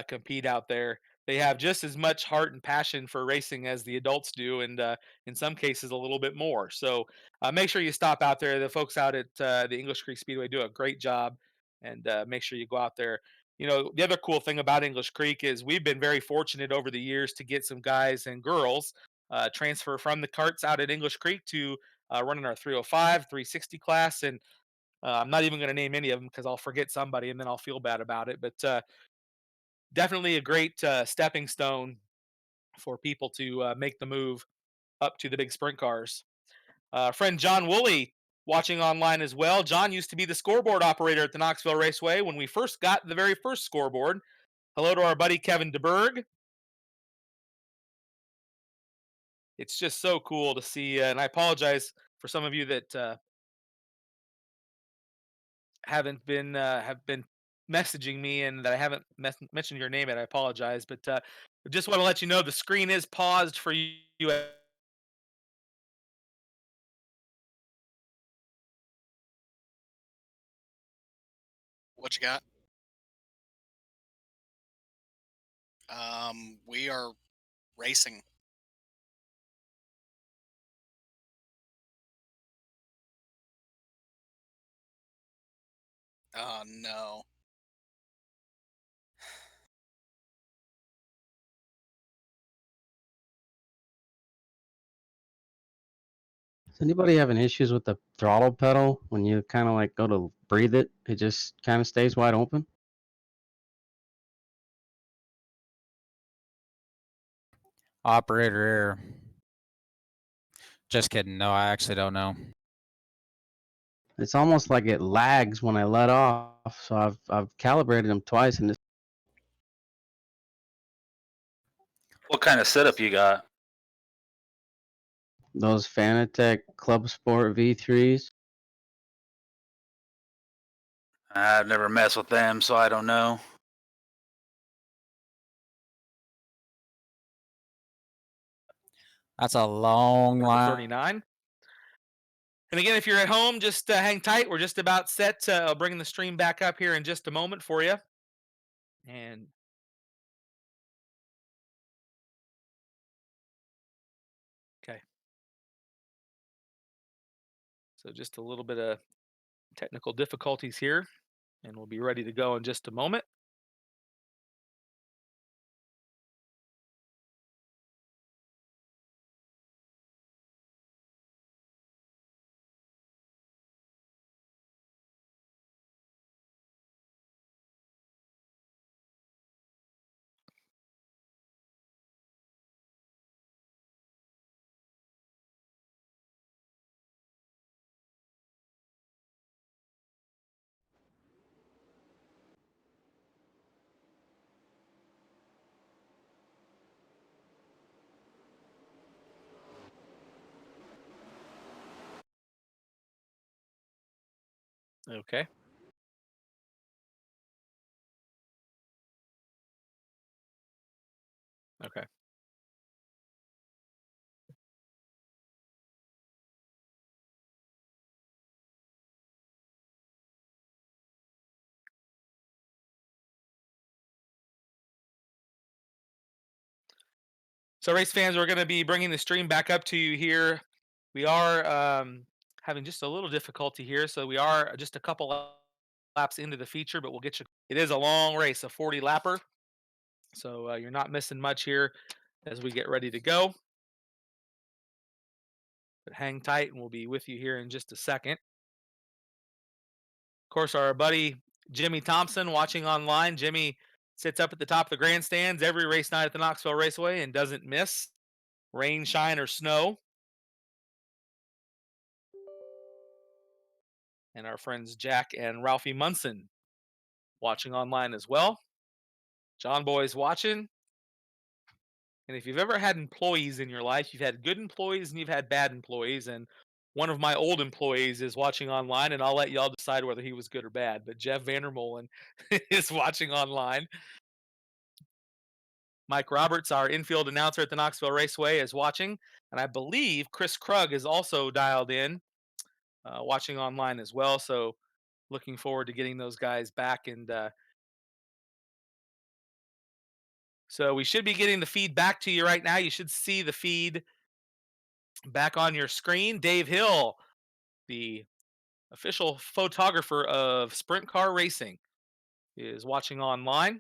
Speaker 1: compete out there. They have just as much heart and passion for racing as the adults do, and in some cases a little bit more. So make sure you stop out there. The folks out at the English Creek Speedway do a great job, and make sure you go out there The other cool thing about English Creek is we've been very fortunate over the years to get some guys and girls transfer from the carts out at English Creek to running our 305, 360 class. And I'm not even going to name any of them because I'll forget somebody and then I'll feel bad about it. But definitely a great stepping stone for people to make the move up to the big sprint cars. Friend John Woolley watching online as well. John used to be the scoreboard operator at the Knoxville Raceway when we first got the very first scoreboard. Hello to our buddy Kevin DeBerg. It's just so cool to see, and I apologize for some of you that have been messaging me and that I haven't mentioned your name yet. I apologize, but I just want to let you know the screen is paused for you.
Speaker 4: What you got? We are racing. Oh no.
Speaker 5: Is anybody having issues with the throttle pedal when you kind of like go to breathe it? It just kind of stays wide open.
Speaker 6: Operator error. Just kidding. No, I actually don't know.
Speaker 5: It's almost like it lags when I let off. So I've calibrated them twice, and
Speaker 7: What kind of setup you got?
Speaker 5: those Fanatec Club Sport V3s.
Speaker 7: I've never messed with them, so I don't know.
Speaker 6: That's a long line.
Speaker 1: 39. And again, if you're at home, just hang tight. We're just about set. I'll bring the stream back up here in just a moment for you. And okay. So just a little bit of technical difficulties here, and we'll be ready to go in just a moment. Okay. Okay. So, race fans, we're going to be bringing the stream back up to you here. We are having just a little difficulty here, so we are just a couple laps into the feature, but we'll get you. It is a long race, a 40 lapper, so you're not missing much here as we get ready to go. But hang tight, and we'll be with you here in just a second. Of course, our buddy Jimmy Thompson watching online. Jimmy sits up at the top of the grandstands every race night at the Knoxville Raceway and doesn't miss, rain, shine, or snow. And our friends Jack and Ralphie Munson watching online as well. John Boy's watching. And if you've ever had employees in your life, you've had good employees and you've had bad employees. And one of my old employees is watching online, and I'll let y'all decide whether he was good or bad. But Jeff Vandermolen is watching online. Mike Roberts, our infield announcer at the Knoxville Raceway, is watching. And I believe Chris Krug is also dialed in, watching online as well. So looking forward to getting those guys back. And so we should be getting the feed back to you right now. You should see the feed back on your screen. Dave Hill, the official photographer of Sprint Car Racing, is watching online.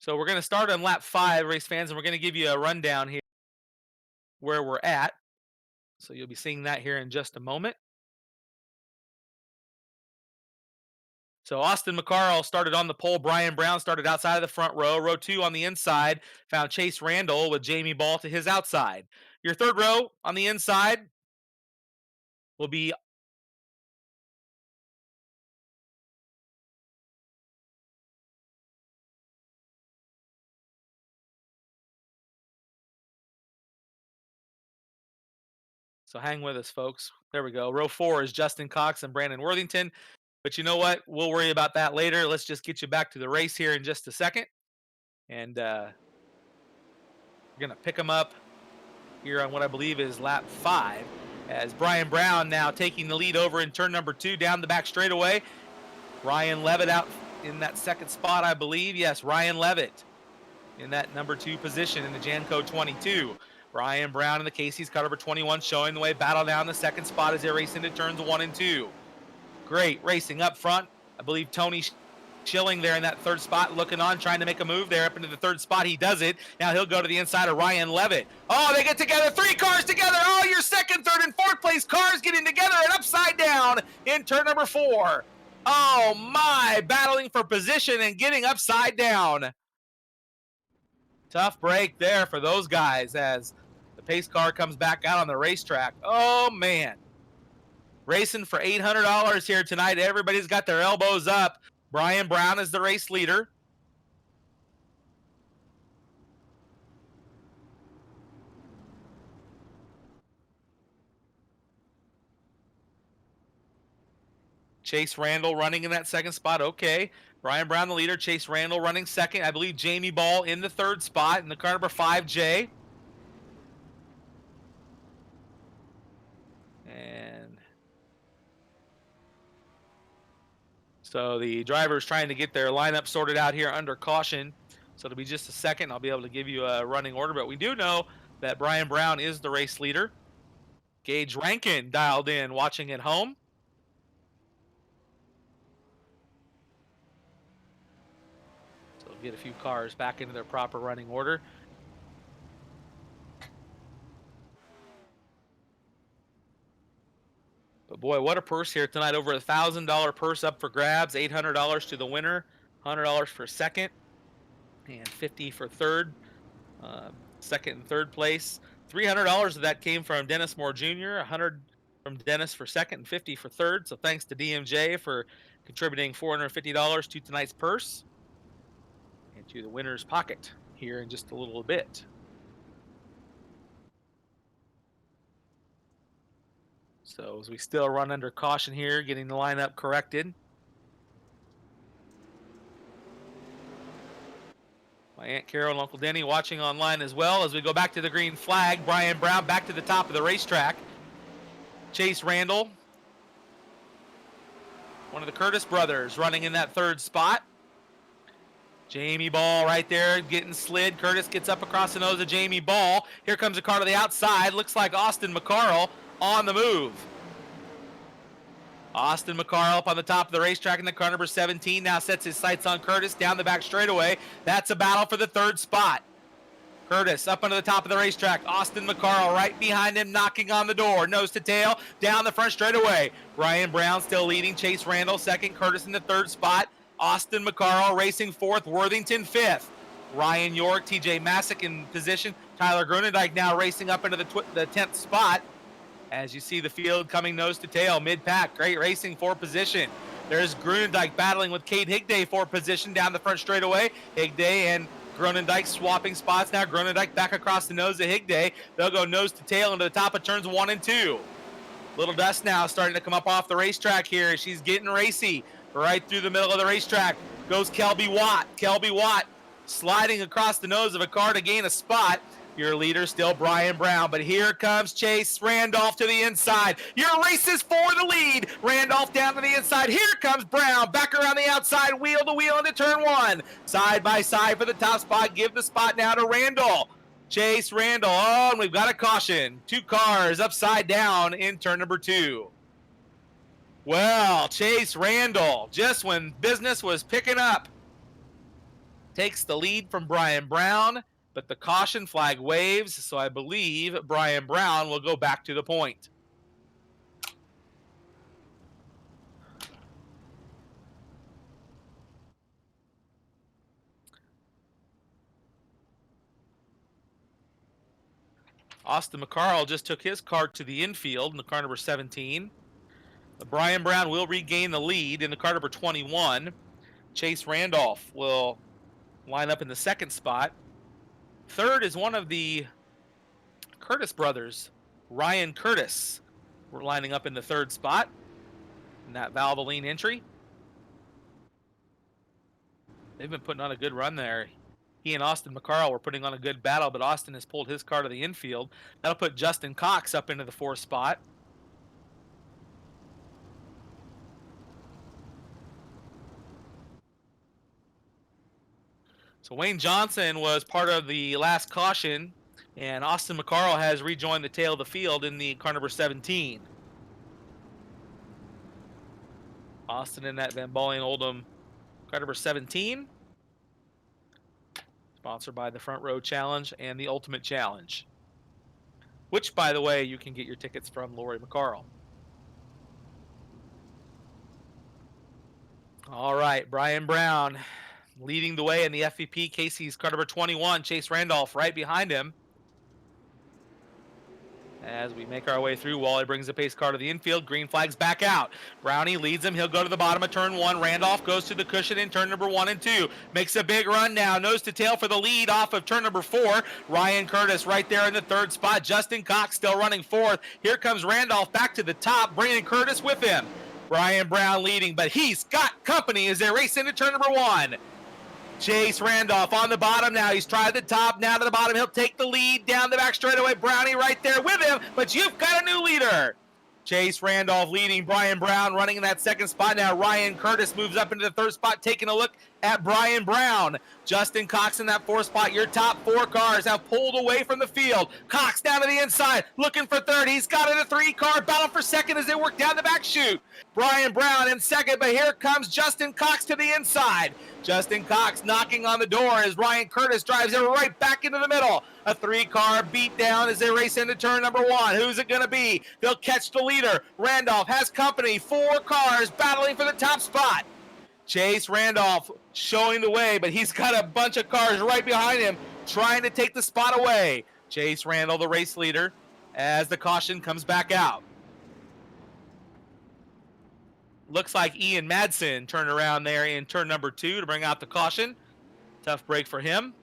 Speaker 1: So we're going to start on lap 5, race fans, and we're going to give you a rundown here where we're at. So you'll be seeing that here in just a moment. So Austin McCarl started on the pole. Brian Brown started outside of the front row. Row 2 on the inside found Chase Randall with Jamie Ball to his outside. Your third row on the inside will be so hang with us, folks. There we go. Row 4 is Justin Cox and Brandon Worthington. But you know what? We'll worry about that later. Let's just get you back to the race here in just a second. And we're going to pick them up here on what I believe is lap 5. As Brian Brown now taking the lead over in turn number 2 down the back straightaway. Ryan Levitt out in that second spot, I believe. Yes, Ryan Levitt in that number 2 position in the Janco 22. Brian Brown in the Casey's car number 21 showing the way. Battle down the second spot as they race into turns 1 and 2. Great racing up front. I believe Tony Schilling there in that third spot, looking on, trying to make a move there up into the third spot. He does it. Now he'll go to the inside of Ryan Levitt. Oh, they get together. 3 cars together. Oh, your second, third, and fourth place cars getting together and upside down in turn number 4. Oh, my. Battling for position and getting upside down. Tough break there for those guys as the pace car comes back out on the racetrack. Oh, man. Racing for $800 here tonight. Everybody's got their elbows up. Brian Brown is the race leader. Chase Randall running in that second spot. Okay. Brian Brown the leader. Chase Randall running second. I believe Jamie Ball in the third spot in the car number 5J. And so the driver is trying to get their lineup sorted out here under caution. So it'll be just a second. I'll be able to give you a running order. But we do know that Brian Brown is the race leader. Gage Rankin dialed in, watching at home. So we'll get a few cars back into their proper running order. But boy, what a purse here tonight. Over $1,000 purse up for grabs. $800 to the winner. $100 for second. And $50 for third. Second and third place. $300 of that came from Dennis Moore Jr. $100 from Dennis for second and $50 for third. So thanks to DMJ for contributing $450 to tonight's purse. And to the winner's pocket here in just a little bit. So as we still run under caution here, getting the lineup corrected. My Aunt Carol and Uncle Denny watching online as well as we go back to the green flag. Brian Brown back to the top of the racetrack. Chase Randall, one of the Curtis brothers, running in that third spot. Jamie Ball right there getting slid. Curtis gets up across the nose of Jamie Ball. Here comes a car to the outside. Looks like Austin McCarl on the move. Austin McCarl up on the top of the racetrack in the car number 17. Now sets his sights on Curtis down the back straightaway. That's a battle for the third spot. Curtis up onto the top of the racetrack. Austin McCarl right behind him, knocking on the door. Nose to tail, down the front straightaway. Brian Brown still leading. Chase Randall second. Curtis in the third spot. Austin McCarl racing fourth. Worthington fifth. Ryan York, TJ Masick in position. Tyler Grunendijk now racing up into the 10th spot. As you see the field coming nose to tail, mid-pack, great racing for position. There's Grunendijk battling with Cade Higday for position down the front straightaway. Higday and Grunendijk swapping spots now. Grunendijk back across the nose of Higday. They'll go nose to tail into the top of turns 1 and 2. Little Dust now starting to come up off the racetrack here. She's getting racy right through the middle of the racetrack. Goes Kelby Watt. Kelby Watt sliding across the nose of a car to gain a spot. Your leader still Brian Brown, but here comes Chase Randolph to the inside. Your race is for the lead. Randolph down to the inside. Here comes Brown back around the outside, wheel to wheel into turn 1. Side by side for the top spot. Give the spot now to Randall. Chase Randall. Oh, and we've got a caution. 2 cars upside down in turn number 2. Well, Chase Randall, just when business was picking up, takes the lead from Brian Brown, but the caution flag waves, so I believe Brian Brown will go back to the point. Austin McCarl just took his car to the infield in the car number 17. Brian Brown will regain the lead in the car number 21. Chase Randolph will line up in the 2nd spot. 3rd is one of the Curtis brothers, Ryan Curtis. We're lining up in the 3rd spot in that Valvoline entry. They've been putting on a good run there. He and Austin McCarl were putting on a good battle, but Austin has pulled his car to the infield. That'll put Justin Cox up into the 4th spot. So Wayne Johnson was part of the last caution, and Austin McCarl has rejoined the tail of the field in the car number 17. Austin in that Van Balling Oldham car number 17. Sponsored by the Front Row Challenge and the Ultimate Challenge, which, by the way, you can get your tickets from Lori McCarl. All right, Brian Brown leading the way in the FVP. Casey's car number 21, Chase Randolph right behind him. As we make our way through, Wally brings the pace car to the infield. Green flag's back out. Brownie leads him. He'll go to the bottom of turn 1. Randolph goes to the cushion in turn number 1 and 2. Makes a big run now. Nose to tail for the lead off of turn number 4. Ryan Curtis right there in the 3rd spot. Justin Cox still running 4th. Here comes Randolph back to the top, bringing Curtis with him. Brian Brown leading, but he's got company as they race into turn number 1. Chase Randolph on the bottom now. He's tried the top, now to the bottom. He'll take the lead down the back straightaway. Brownie right there with him, but you've got a new leader. Chase Randolph leading, Brian Brown running in that 2nd spot now. Ryan Curtis moves up into the 3rd spot, taking a look at Brian Brown. Justin Cox in that 4th spot. Your top 4 cars have pulled away from the field. Cox down to the inside, looking for 3rd. He's got it, a 3-car battle for 2nd as they work down the back chute. Brian Brown in 2nd, but here comes Justin Cox to the inside. Justin Cox knocking on the door as Ryan Curtis drives it right back into the middle. A 3-car beat down as they race into turn number 1. Who's it going to be? They'll catch the leader. Randolph has company. 4 cars battling for the top spot. Chase Randolph showing the way, but he's got a bunch of cars right behind him trying to take the spot away. Chase Randall, the race leader, as the caution comes back out. Looks like Ian Madsen turned around there in turn number 2 to bring out the caution. Tough break for him.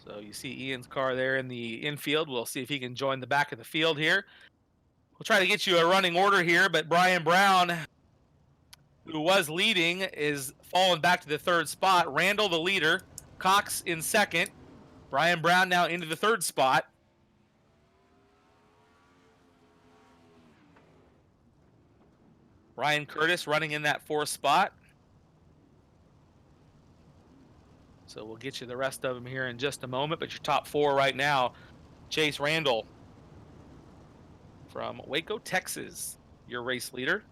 Speaker 1: So you see Ian's car there in the infield. We'll see if he can join the back of the field here. We'll try to get you a running order here, but Brian Brown, who was leading, is falling back to the 3rd spot. Randall, the leader. Cox in 2nd. Brian Brown now into the 3rd spot. Ryan Curtis running in that 4th spot. So we'll get you the rest of them here in just a moment, but your top 4 right now, Chase Randall from Waco, Texas, your race leader.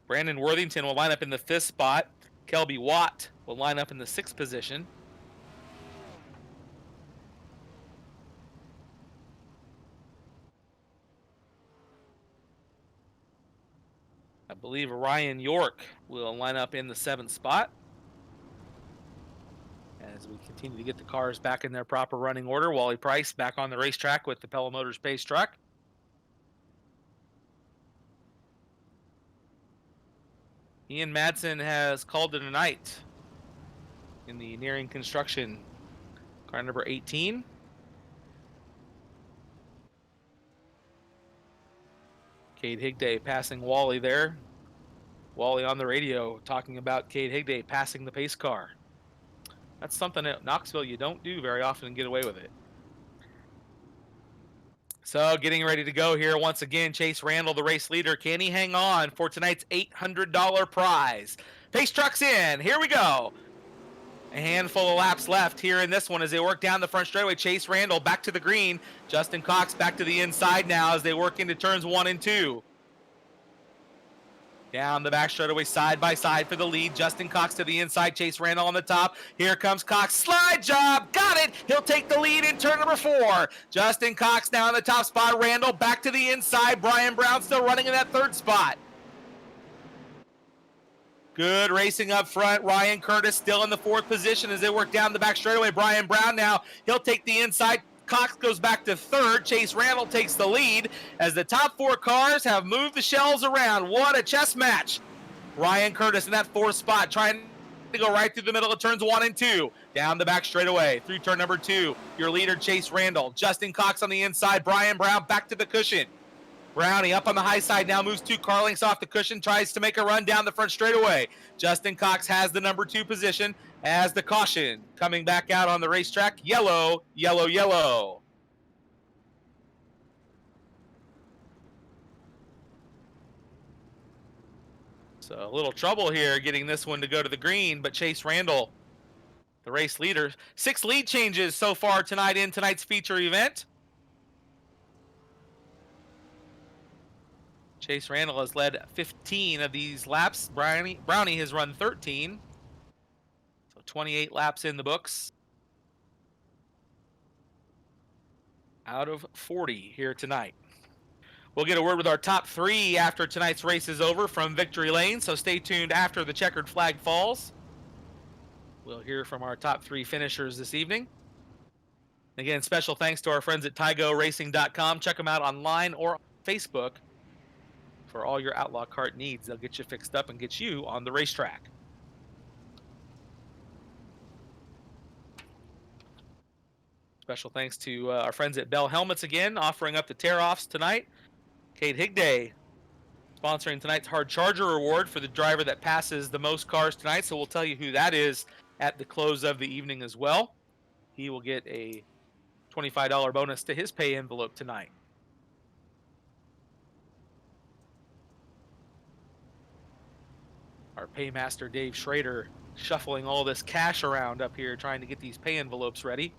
Speaker 1: Brandon Worthington will line up in the 5th spot. Kelby Watt will line up in the 6th position. I believe Ryan York will line up in the 7th spot. As we continue to get the cars back in their proper running order, Wally Price back on the racetrack with the Pella Motors Pace truck. Ian Madsen has called it a night in the nearing construction car number 18. Cade Higday passing Wally there. Wally on the radio talking about Cade Higday passing the pace car. That's something at Knoxville you don't do very often and get away with it. So getting ready to go here once again, Chase Randall, the race leader. Can he hang on for tonight's $800 prize? Pace truck's in. Here we go. A handful of laps left here in this one as they work down the front straightaway. Chase Randall back to the green. Justin Cox back to the inside now as they work into turns 1 and 2. Down the back straightaway, side by side for the lead. Justin Cox to the inside, Chase Randall on the top. Here comes Cox, slide job, got it. He'll take the lead in turn number 4. Justin Cox now in the top spot. Randall back to the inside. Brian Brown still running in that 3rd spot. Good racing up front. Ryan Curtis still in the 4th position as they work down the back straightaway. Brian Brown now, he'll take the inside. Cox goes back to 3rd. Chase Randall takes the lead as the top 4 cars have moved the shells around. What a chess match. Ryan Curtis in that 4th spot trying to go right through the middle of turns 1 and 2. Down the back straightaway through turn number 2. Your leader, Chase Randall. Justin Cox on the inside. Brian Brown back to the cushion. Brownie up on the high side now, moves 2 car lengths off the cushion, tries to make a run down the front straightaway. Justin Cox has the number 2 position as the caution coming back out on the racetrack. Yellow, yellow, yellow. So a little trouble here getting this one to go to the green, but Chase Randall, the race leader. 6 lead changes so far tonight in tonight's feature event. Chase Randall has led 15 of these laps. Brownie has run 13. So 28 laps in the books. Out of 40 here tonight. We'll get a word with our top 3 after tonight's race is over from Victory Lane, so stay tuned after the checkered flag falls. We'll hear from our top 3 finishers this evening. Again, special thanks to our friends at TygoRacing.com. Check them out online or on Facebook for all your outlaw kart needs. They'll get you fixed up and get you on the racetrack. Special thanks to our friends at Bell Helmets again, offering up the tear-offs tonight. Kate Higday sponsoring tonight's Hard Charger Award for the driver that passes the most cars tonight, so we'll tell you who that is at the close of the evening as well. He will get a $25 bonus to his pay envelope tonight. Our paymaster Dave Schrader shuffling all this cash around up here trying to get these pay envelopes ready.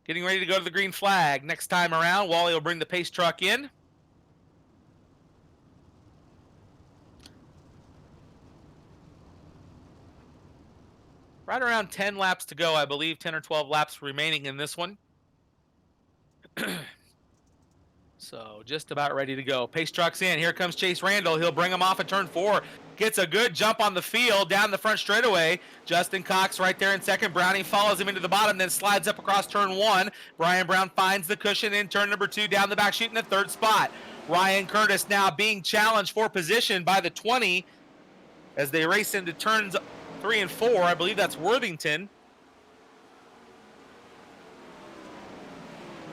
Speaker 1: Getting ready to go to the green flag. Next time around, Wally will bring the pace truck in. Right around 10 laps to go, I believe. 10 or 12 laps remaining in this one. So just about ready to go. Pace truck's in. Here comes Chase Randall. He'll bring him off at turn 4. Gets a good jump on the field down the front straightaway. Justin Cox right there in second. Brownie follows him into the bottom, then slides up across turn 1. Brian Brown finds the cushion in turn number 2 down the back chute in the 3rd spot. Ryan Curtis now being challenged for position by the 20 as they race into turns 3 and 4. I believe that's Worthington.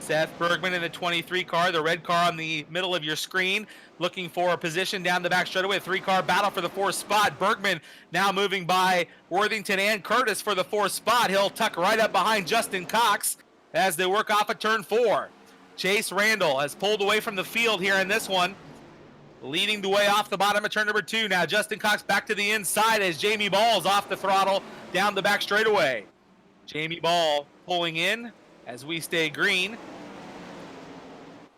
Speaker 1: Seth Bergman in the 23 car, the red car on the middle of your screen, looking for a position down the back straightaway. A 3-car battle for the 4th spot. Bergman now moving by Worthington and Curtis for the 4th spot. He'll tuck right up behind Justin Cox as they work off at turn 4. Chase Randall has pulled away from the field here in this one, leading the way off the bottom of turn number 2. Now Justin Cox back to the inside as Jamie Ball's off the throttle down the back straightaway. Jamie Ball pulling in as we stay green.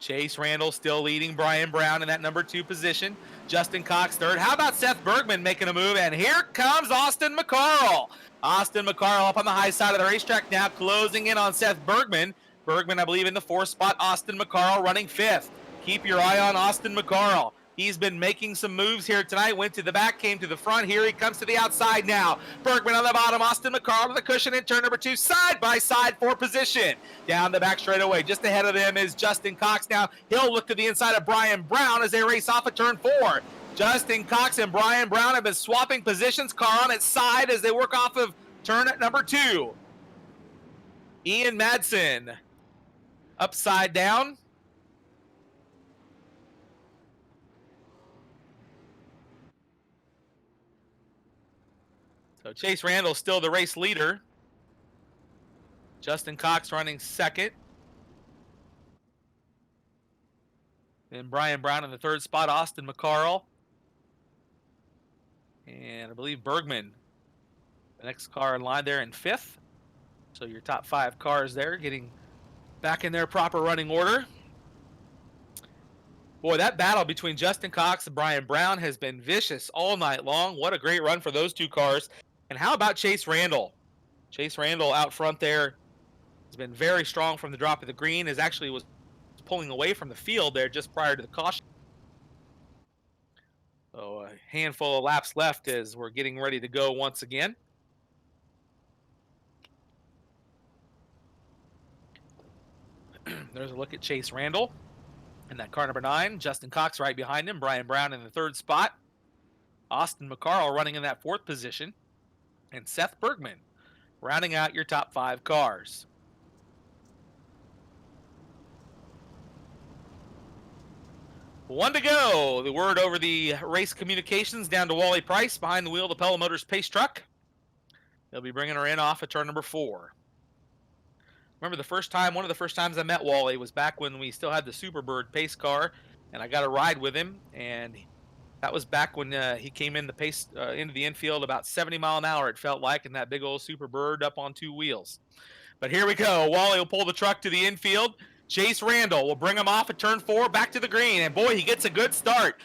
Speaker 1: Chase Randall still leading Brian Brown in that number 2 position. Justin Cox 3rd. How about Seth Bergman making a move? And here comes Austin McCarl. Austin McCarl up on the high side of the racetrack now, closing in on Seth Bergman. Bergman, I believe, in the 4th spot. Austin McCarl running 5th. Keep your eye on Austin McCarl. He's been making some moves here tonight. Went to the back, came to the front. Here he comes to the outside now. Bergman on the bottom. Austin McCarl to the cushion in turn number 2. Side by side for position. Down the back straightaway. Just ahead of them is Justin Cox now. He'll look to the inside of Brian Brown as they race off at turn 4. Justin Cox and Brian Brown have been swapping positions. Car on its side as they work off of turn at number 2. Ian Madsen upside down. So Chase Randall still the race leader. Justin Cox running second. Then Brian Brown in the third spot, Austin McCarl. And I believe Bergman, the next car in line there in fifth. So your top 5 cars there getting back in their proper running order. Boy, that battle between Justin Cox and Brian Brown has been vicious all night long. What a great run for those 2 cars. And how about Chase Randall? Chase Randall out front there has been very strong from the drop of the green. Was pulling away from the field there just prior to the caution. So a handful of laps left as we're getting ready to go once again. There's a look at Chase Randall in that car number 9. Justin Cox right behind him. Brian Brown in the third spot. Austin McCarl running in that 4th position. And Seth Bergman rounding out your top 5 cars. One to go. The word over the race communications down to Wally Price behind the wheel of the Pella Motors pace truck. They'll be bringing her in off of turn number 4. Remember one of the first times I met Wally was back when we still had the Superbird pace car, and I got a ride with him, and that was back when he came in the pace into the infield about 70 mile an hour, it felt like, in that big old Superbird up on 2 wheels. But here we go. Wally will pull the truck to the infield. Chase Randall will bring him off at turn 4 back to the green, and boy, he gets a good start.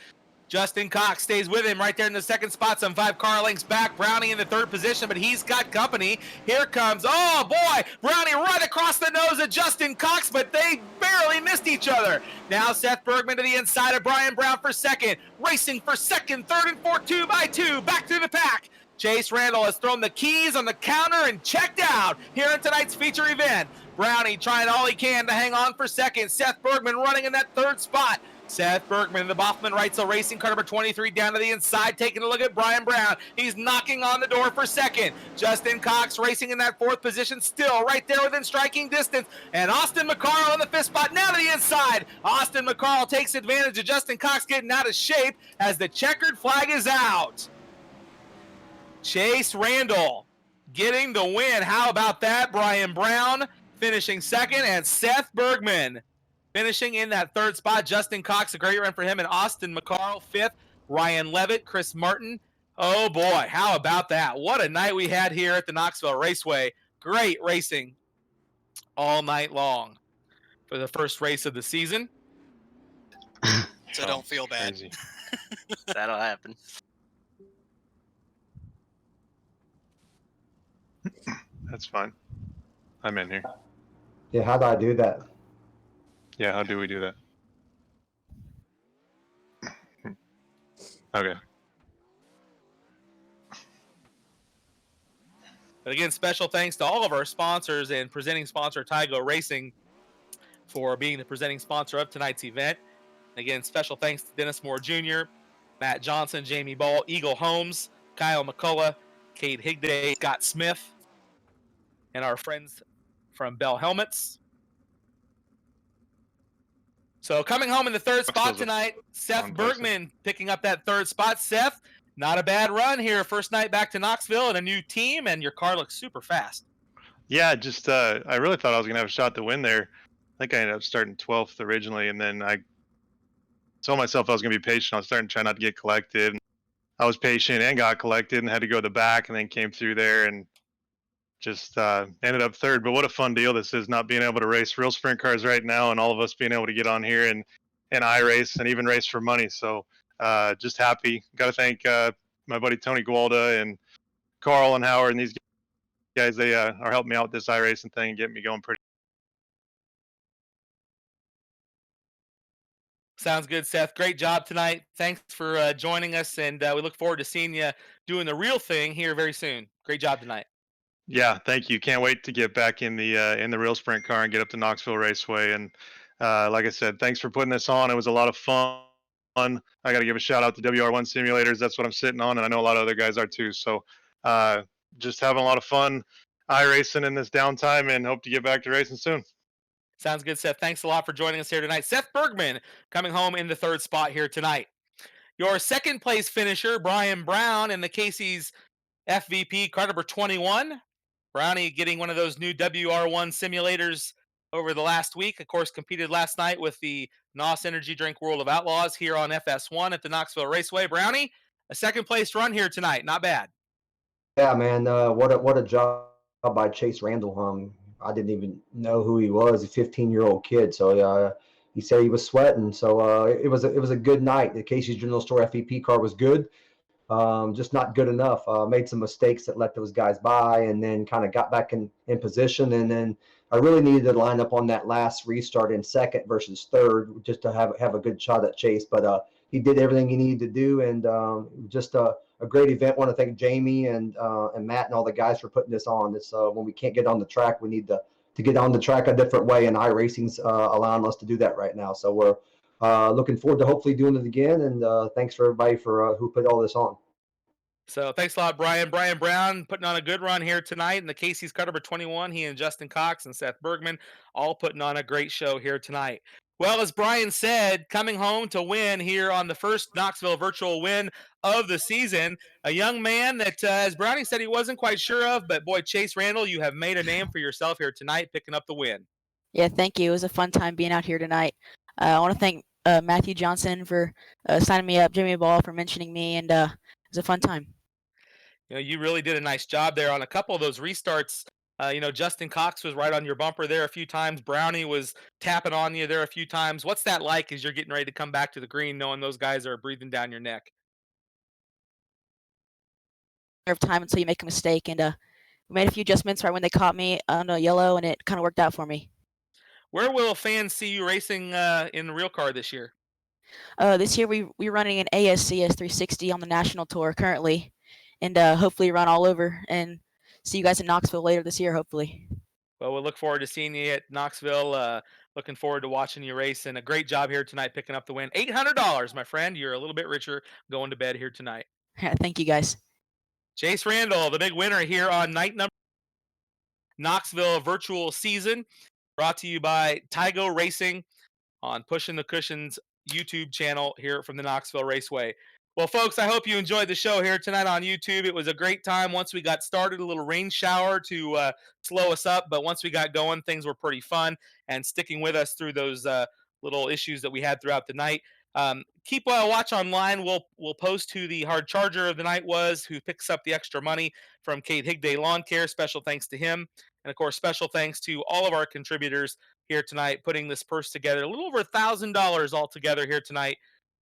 Speaker 1: Justin Cox stays with him right there in the second spot, some 5 car lengths back. Brownie in the third position, but he's got company. Here comes, oh boy, Brownie right across the nose of Justin Cox, but they barely missed each other. Now Seth Bergman to the inside of Brian Brown for second. Racing for second, third, and fourth, 2 by 2. Back to the pack. Chase Randall has thrown the keys on the counter and checked out here in tonight's feature event. Brownie trying all he can to hang on for second. Seth Bergman running in that third spot. Seth Bergman, the Boffman Reitzel Racing car number 23 down to the inside, taking a look at Brian Brown. He's knocking on the door for second. Justin Cox racing in that 4th position, still right there within striking distance. And Austin McCarl in the 5th spot, now to the inside. Austin McCarl takes advantage of Justin Cox getting out of shape as the checkered flag is out. Chase Randall getting the win. How about that? Brian Brown finishing second, and Seth Bergman finishing in that 3rd spot. Justin Cox, a great run for him, and Austin McCarl 5th. Ryan Levitt, Chris Martin. Oh boy, how about that? What a night we had here at the Knoxville Raceway. Great racing all night long for the first race of the season.
Speaker 4: So don't feel bad.
Speaker 8: Crazy.
Speaker 9: That'll happen.
Speaker 8: That's fine. I'm in here.
Speaker 2: Yeah, how do I do that?
Speaker 8: Yeah, how do we do that? Okay.
Speaker 1: But again, special thanks to all of our sponsors and presenting sponsor Tygo Racing for being the presenting sponsor of tonight's event. Again, special thanks to Dennis Moore Jr., Matt Johnson, Jamie Ball, Eagle Holmes, Kyle McCullough, Cade Higday, Scott Smith, and our friends from Bell Helmets. So coming home in the 3rd spot tonight, Seth Bergman picking up that 3rd spot. Seth, not a bad run here. First night back to Knoxville and a new team, and your car looks super fast.
Speaker 8: Yeah, just I really thought I was gonna have a shot to win there. I think I ended up starting 12th originally, and then I told myself I was gonna be patient. I was starting to try not to get collected. I was patient and got collected and had to go to the back, and then came through there and just ended up 3rd. But what a fun deal this is, not being able to race real sprint cars right now, and all of us being able to get on here and iRace and even race for money. So just happy. Got to thank my buddy Tony Gualda and Carl and Howard and these guys. They are helping me out with this iRacing thing and getting me going pretty.
Speaker 1: Sounds good, Seth. Great job tonight. Thanks for joining us, and we look forward to seeing you doing the real thing here very soon. Great job tonight.
Speaker 8: Yeah, thank you. Can't wait to get back in the real sprint car and get up to Knoxville Raceway. And like I said, thanks for putting this on. It was a lot of fun. I got to give a shout out to WR1 Simulators. That's what I'm sitting on, and I know a lot of other guys are too. So just having a lot of fun iRacing in this downtime, and hope to get back to racing soon.
Speaker 1: Sounds good, Seth. Thanks a lot for joining us here tonight. Seth Bergman coming home in the 3rd spot here tonight. Your 2nd place finisher, Brian Brown, in the Casey's FVP car number 21. Brownie getting one of those new WR1 simulators over the last week. Of course, competed last night with the NOS Energy Drink World of Outlaws here on FS1 at the Knoxville Raceway. Brownie, a second place run here tonight. Not bad.
Speaker 2: Yeah, man. What a job by Chase Randall. I didn't even know who he was, a 15-year-old kid. So he said he was sweating. So it was a good night. The Casey's General Store FEP car was good. Just not good enough. Made some mistakes that let those guys by, and then kind of got back in position. And then I really needed to line up on that last restart in second versus third, just to have a good shot at Chase. But he did everything he needed to do, and just a great event. Want to thank Jamie and Matt and all the guys for putting this on. It's when we can't get on the track, we need to get on the track a different way, and iRacing's allowing us to do that right now. So we're looking forward to hopefully doing it again. And thanks for everybody for who put all this on.
Speaker 1: So thanks a lot, Brian. Brian Brown putting on a good run here tonight in the Casey's car number 21. He and Justin Cox and Seth Bergman all putting on a great show here tonight. Well, as Brian said, coming home to win here on the first Knoxville virtual win of the season, a young man that, as Brownie said, he wasn't quite sure of, but boy, Chase Randall, you have made a name for yourself here tonight, picking up the win.
Speaker 10: Yeah, thank you. It was a fun time being out here tonight. I want to thank Matthew Johnson for signing me up, Jamie Ball for mentioning me, and it was a fun time.
Speaker 1: You really did a nice job there on a couple of those restarts. Justin Cox was right on your bumper there a few times. Brownie was tapping on you there a few times. What's that like as you're getting ready to come back to the green, knowing those guys are breathing down your neck?
Speaker 10: Of time until you make a mistake, and we made a few adjustments right when they caught me on a yellow, and it kind of worked out for me.
Speaker 1: Where will fans see you racing in the real car this year?
Speaker 10: This year we're running an ASCS 360 on the national tour currently, and hopefully run all over and see you guys in Knoxville later this year, hopefully.
Speaker 1: Well, we'll look forward to seeing you at Knoxville. Looking forward to watching you race, and a great job here tonight picking up the win. $800, my friend. You're a little bit richer going to bed here tonight.
Speaker 10: Thank you, guys.
Speaker 1: Chase Randall, the big winner here on night number Knoxville virtual season, brought to you by Tygo Racing on Pushing the Cushions YouTube channel here from the Knoxville Raceway. Well, folks, I hope you enjoyed the show here tonight on YouTube. It was a great time once we got started, a little rain shower to slow us up, but once we got going, things were pretty fun, and sticking with us through those little issues that we had throughout the night. Keep watch online. We'll post who the hard charger of the night was, who picks up the extra money from Kate Higday Lawn Care. Special thanks to him. And, of course, special thanks to all of our contributors here tonight, putting this purse together. A little over $1,000 all together here tonight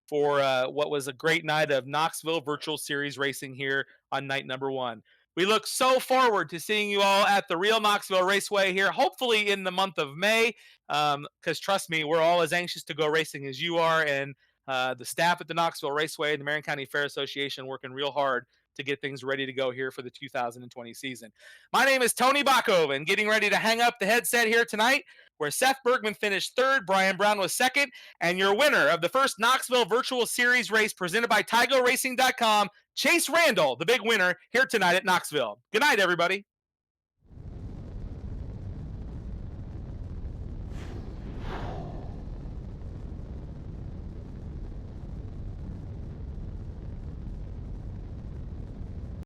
Speaker 1: for what was a great night of Knoxville Virtual Series racing here on night number one. We look so forward to seeing you all at the real Knoxville Raceway here, hopefully in the month of May, because trust me, we're all as anxious to go racing as you are, and the staff at the Knoxville Raceway and the Marion County Fair Association working real hard to get things ready to go here for the 2020 season. My name is Tony Bachoven, getting ready to hang up the headset here tonight, where Seth Bergman finished third, Brian Brown was second, and your winner of the first Knoxville Virtual Series race presented by TygoRacing.com, Chase Randall, the big winner here tonight at Knoxville. Good night, everybody.